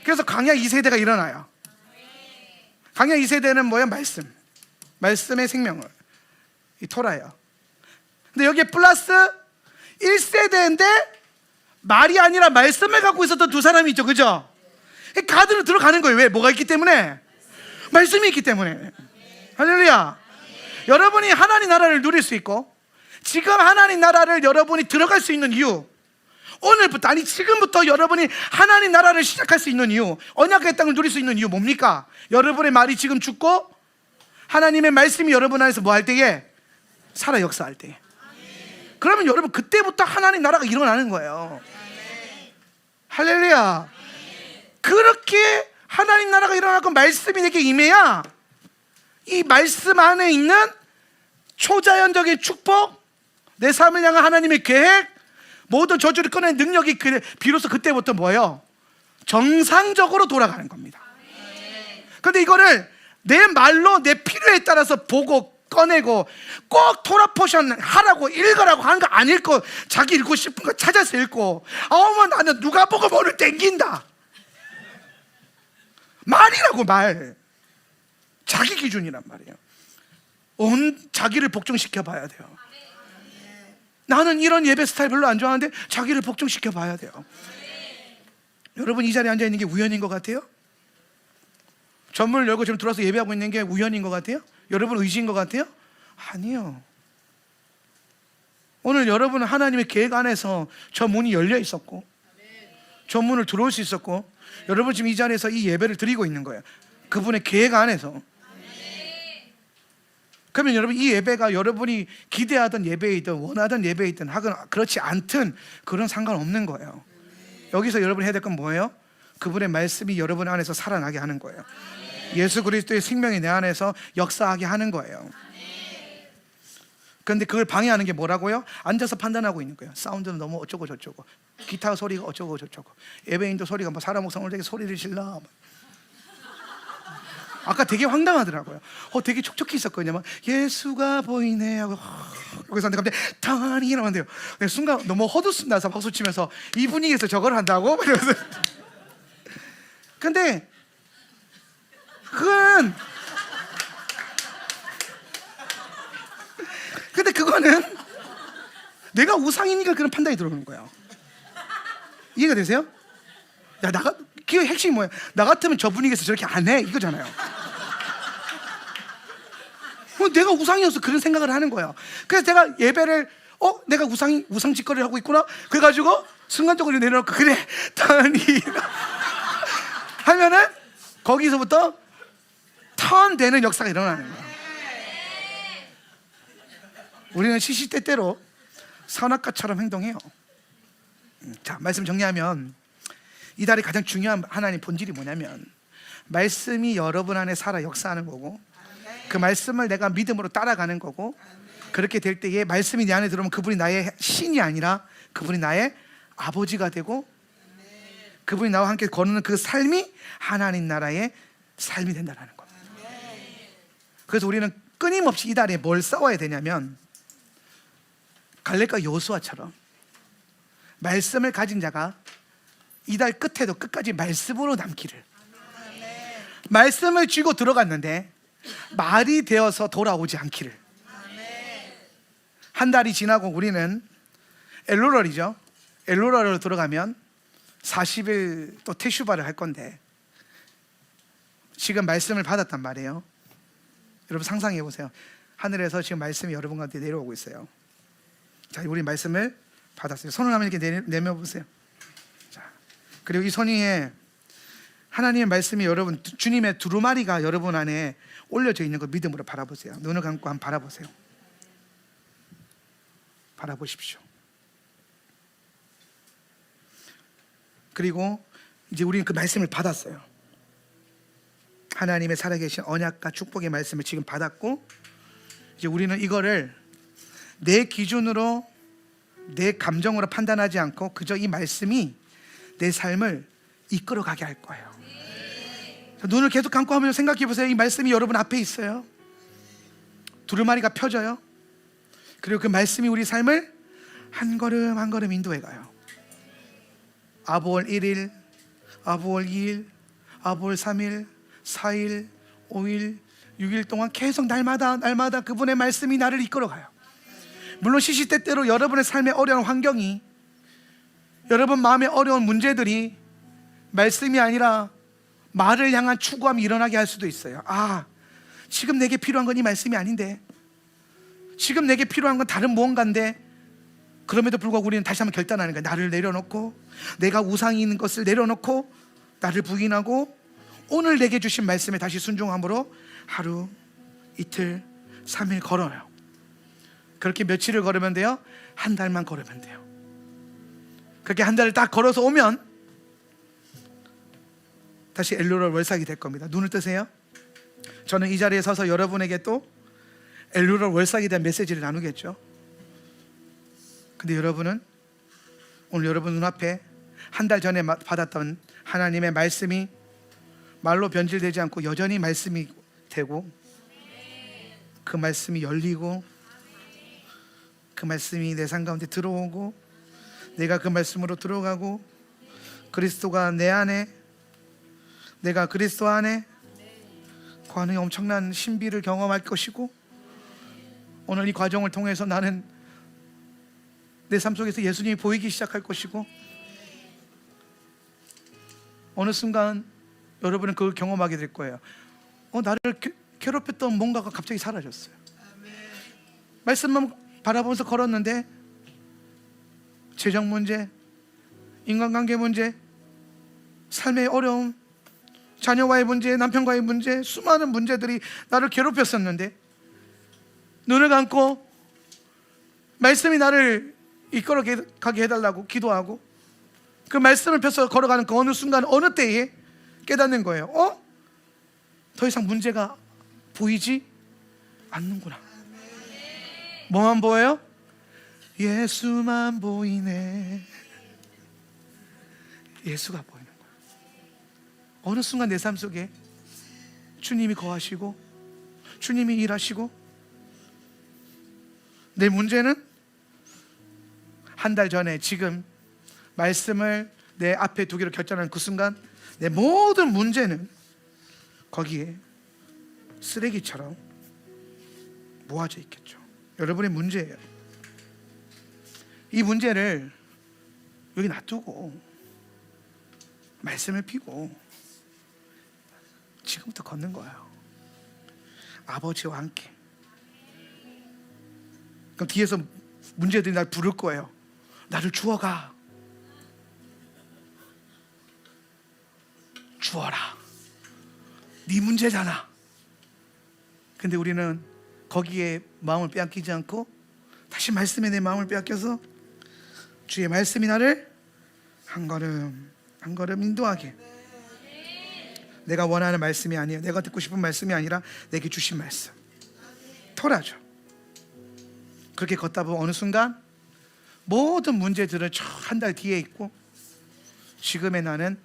그래서 광야 2세대가 일어나요. 광야 2세대는 뭐야? 말씀. 말씀의 생명을, 이 토라예요. 근데 여기에 플러스 1세대인데 말이 아니라 말씀을 갖고 있었던 두 사람이 있죠. 그죠? 가드로 들어가는 거예요. 왜? 뭐가 있기 때문에? 말씀이 있기 때문에. 할렐루야. 여러분이 하나님 나라를 누릴 수 있고, 지금 하나님 나라를 여러분이 들어갈 수 있는 이유, 오늘부터, 아니 지금부터 여러분이 하나님 나라를 시작할 수 있는 이유, 언약의 땅을 누릴 수 있는 이유 뭡니까? 여러분의 말이 지금 죽고 하나님의 말씀이 여러분 안에서 뭐 할 때에? 살아 역사할 때에. 그러면 여러분 그때부터 하나님 나라가 일어나는 거예요. 할렐루야. 그렇게 하나님 나라가 일어나고 말씀이 내게 임해야 이 말씀 안에 있는 초자연적인 축복, 내 삶을 향한 하나님의 계획, 모든 저주를 꺼낸 능력이 비로소 그때부터 뭐예요? 정상적으로 돌아가는 겁니다. 그런데 이거를 내 말로 내 필요에 따라서 보고 꺼내고 꼭 토라 포션 하라고 읽으라고 하는 거 안 읽고 자기 읽고 싶은 거 찾아서 읽고, 어머 나는 누가 보고 뭐를 땡긴다. 말이라고 말. 자기 기준이란 말이에요. 온 자기를 복종시켜 봐야 돼요. 나는 이런 예배 스타일 별로 안 좋아하는데 자기를 복종시켜 봐야 돼요. 여러분 이 자리에 앉아 있는 게 우연인 것 같아요? 전문을 열고 지금 들어와서 예배하고 있는 게 우연인 것 같아요? 여러분 의지인 것 같아요? 아니요. 오늘 여러분은 하나님의 계획 안에서 저 문이 열려 있었고, 저 문을 들어올 수 있었고, 여러분 지금 이 자리에서 이 예배를 드리고 있는 거예요. 그분의 계획 안에서. 그러면 여러분 이 예배가 여러분이 기대하던 예배이든 원하던 예배이든 하건 그렇지 않든 그런 상관없는 거예요. 여기서 여러분이 해야 될 건 뭐예요? 그분의 말씀이 여러분 안에서 살아나게 하는 거예요. 예수 그리스도의 생명이 내 안에서 역사하게 하는 거예요. 그런데 그걸 방해하는 게 뭐라고요? 앉아서 판단하고 있는 거예요. 사운드는 너무 어쩌고 저쩌고, 기타 소리가 어쩌고 저쩌고, 예배인도 소리가 뭐 사람 목성을 되게 소리를 질러. 아까 되게 황당하더라고요. 되게 촉촉히 있었거든요. 막 예수가 보이네 하고 여기서 근데 갑자기 타니 이러는데요. 순간 너무 헛웃음 나서 박수 치면서 이 분위기에서 저걸 한다고? 이러면서. 근데 그거는 내가 우상이니까 그런 판단이 들어오는 거예요. 이해가 되세요? 야, 그 핵심이 뭐예요? 나 같으면 저 분위기에서 저렇게 안 해 이거잖아요. 내가 우상이어서 그런 생각을 하는 거예요. 그래서 제가 예배를 내가 우상 짓거리를 하고 있구나. 그래가지고 순간적으로 내려놓고 그래 턴이 하면은 거기서부터 턴되는 역사가 일어나는 거예요. 우리는 시시때때로 선악과처럼 행동해요. 자, 말씀 정리하면 이 달에 가장 중요한 하나님 본질이 뭐냐면 말씀이 여러분 안에 살아 역사하는 거고, 그 말씀을 내가 믿음으로 따라가는 거고, 그렇게 될 때에 말씀이 내 안에 들어오면 그분이 나의 신이 아니라 그분이 나의 아버지가 되고, 그분이 나와 함께 거르는 그 삶이 하나님 나라의 삶이 된다는 겁니다. 그래서 우리는 끊임없이 이 달에 뭘 싸워야 되냐면 갈렙과 여호수아처럼 말씀을 가진 자가 이 달 끝에도 끝까지 말씀으로 남기를, 말씀을 쥐고 들어갔는데 말이 되어서 돌아오지 않기를. 한 달이 지나고 우리는 엘로럴이죠. 엘로럴로 들어가면 40일 또 테슈바를 할 건데 지금 말씀을 받았단 말이에요. 여러분 상상해 보세요. 하늘에서 지금 말씀이 여러분한테 내려오고 있어요. 자, 우리 말씀을 받았어요. 손을 한번 이렇게 내밀어보세요. 자, 그리고 이 손 위에 하나님의 말씀이 여러분, 주님의 두루마리가 여러분 안에 올려져 있는 거 믿음으로 바라보세요. 눈을 감고 한번 바라보세요. 바라보십시오. 그리고 이제 우리는 그 말씀을 받았어요. 하나님의 살아계신 언약과 축복의 말씀을 지금 받았고, 이제 우리는 이거를 내 기준으로 내 감정으로 판단하지 않고 그저 이 말씀이 내 삶을 이끌어가게 할 거예요. 눈을 계속 감고 하면서 생각해 보세요. 이 말씀이 여러분 앞에 있어요. 두루마리가 펴져요. 그리고 그 말씀이 우리 삶을 한 걸음 한 걸음 인도해 가요. 아보월 1일, 아보월 2일, 아보월 3일, 4일, 5일, 6일 동안 계속 날마다 그분의 말씀이 나를 이끌어 가요. 물론 시시때때로 여러분의 삶의 어려운 환경이, 여러분 마음의 어려운 문제들이 말씀이 아니라 말을 향한 추구함이 일어나게 할 수도 있어요. 아, 지금 내게 필요한 건 이 말씀이 아닌데, 지금 내게 필요한 건 다른 무언가인데, 그럼에도 불구하고 우리는 다시 한번 결단하는 거예요. 나를 내려놓고, 내가 우상이 있는 것을 내려놓고, 나를 부인하고 오늘 내게 주신 말씀에 다시 순종함으로 하루, 이틀, 3일 걸어요. 그렇게 며칠을 걸으면 돼요? 한 달만 걸으면 돼요. 그렇게 한 달을 딱 걸어서 오면 다시 엘로럴 월삭이 될 겁니다. 눈을 뜨세요. 저는 이 자리에 서서 여러분에게 또 엘로럴 월삭에 대한 메시지를 나누겠죠. 근데 여러분은 오늘 여러분 눈앞에 한 달 전에 받았던 하나님의 말씀이 말로 변질되지 않고 여전히 말씀이 되고, 그 말씀이 열리고, 그 말씀이 내 삶 가운데 들어오고, 내가 그 말씀으로 들어가고, 그리스도가 내 안에, 내가 그리스도 안에 그 안에 엄청난 신비를 경험할 것이고, 오늘 이 과정을 통해서 나는 내 삶 속에서 예수님이 보이기 시작할 것이고, 어느 순간 여러분은 그걸 경험하게 될 거예요. 나를 괴롭혔던 뭔가가 갑자기 사라졌어요. 말씀만 바라보면서 걸었는데 재정 문제, 인간관계 문제, 삶의 어려움, 자녀와의 문제, 남편과의 문제, 수많은 문제들이 나를 괴롭혔었는데, 눈을 감고 말씀이 나를 이끌어 가게 해달라고 기도하고 그 말씀을 펴서 걸어가는 그 어느 순간, 어느 때에 깨닫는 거예요. 더 이상 문제가 보이지 않는구나. 뭐만 보여요? 예수만 보이네. 예수가 보이는 거예요. 어느 순간 내 삶 속에 주님이 거하시고 주님이 일하시고, 내 문제는 한 달 전에 지금 말씀을 내 앞에 두기로 결정하는 그 순간 내 모든 문제는 거기에 쓰레기처럼 모아져 있겠죠. 여러분의 문제예요. 이 문제를 여기 놔두고 말씀을 피고 지금부터 걷는 거예요. 아버지와 함께. 그럼 뒤에서 문제들이 날 부를 거예요. 나를 주워가. 주어라. 네 문제잖아. 근데 우리는 거기에 마음을 빼앗기지 않고 다시 말씀에 내 마음을 빼앗겨서 주의 말씀이 나를 한 걸음 한 걸음 인도하게. 내가 원하는 말씀이 아니에요. 내가 듣고 싶은 말씀이 아니라 내게 주신 말씀, 토라죠. 그렇게 걷다 보면 어느 순간 모든 문제들은 저 한 달 뒤에 있고, 지금의 나는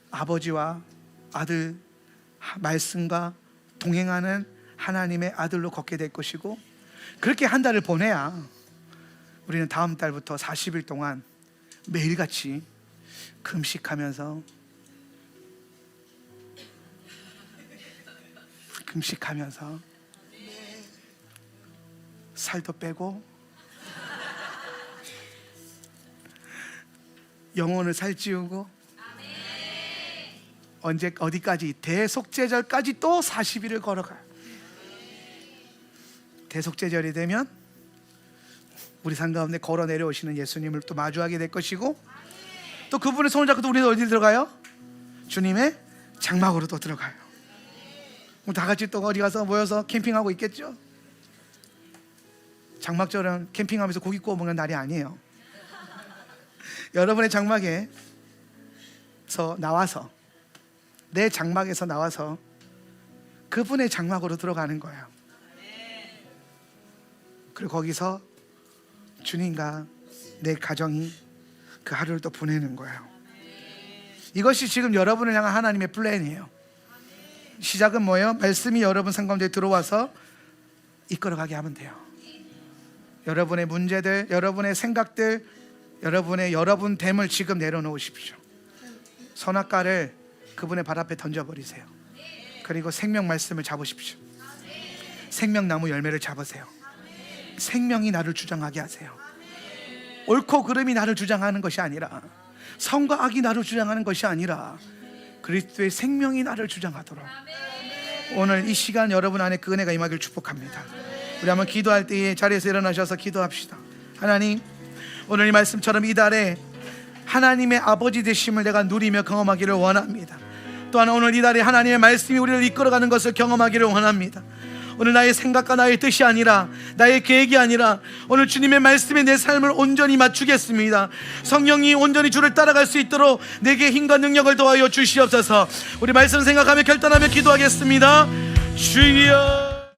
아버지와 아들 말씀과 동행하는 하나님의 아들로 걷게 될 것이고, 그렇게 한 달을 보내야 우리는 다음 달부터 40일 동안 매일같이 금식하면서 살도 빼고 영혼을 살찌우고, 어디까지? 대속제절까지 또 40일을 걸어가요. 대속제절이 되면 우리 삶 가운데 걸어 내려오시는 예수님을 또 마주하게 될 것이고, 또 그분의 손을 잡고 또 우리는 어디 들어가요? 주님의 장막으로 또 들어가요. 다 같이 또 어디 가서 모여서 캠핑하고 있겠죠? 장막절은 캠핑하면서 고기 구워 먹는 날이 아니에요. 여러분의 장막에서 나와서, 내 장막에서 나와서 그분의 장막으로 들어가는 거예요. 그리고 거기서 주님과 내 가정이 그 하루를 또 보내는 거예요. 이것이 지금 여러분을 향한 하나님의 플랜이에요. 시작은 뭐예요? 말씀이 여러분 삶 가운데 들어와서 이끌어가게 하면 돼요. 여러분의 문제들, 여러분의 생각들, 여러분 됨을 지금 내려놓으십시오. 선악과를 그분의 발 앞에 던져버리세요. 그리고 생명 말씀을 잡으십시오. 생명나무 열매를 잡으세요. 생명이 나를 주장하게 하세요. 옳고 그름이 나를 주장하는 것이 아니라, 선과 악이 나를 주장하는 것이 아니라 그리스도의 생명이 나를 주장하도록 오늘 이 시간 여러분 안에 그 은혜가 임하길 축복합니다. 우리 한번 기도할 때에 자리에서 일어나셔서 기도합시다. 하나님, 오늘 이 말씀처럼 이달에 하나님의 아버지 되심을 내가 누리며 경험하기를 원합니다. 또한 오늘 이달에 하나님의 말씀이 우리를 이끌어가는 것을 경험하기를 원합니다. 오늘 나의 생각과 나의 뜻이 아니라, 나의 계획이 아니라 오늘 주님의 말씀에 내 삶을 온전히 맞추겠습니다. 성령이 온전히 주를 따라갈 수 있도록 내게 힘과 능력을 더하여 주시옵소서. 우리 말씀 생각하며 결단하며 기도하겠습니다. 주여.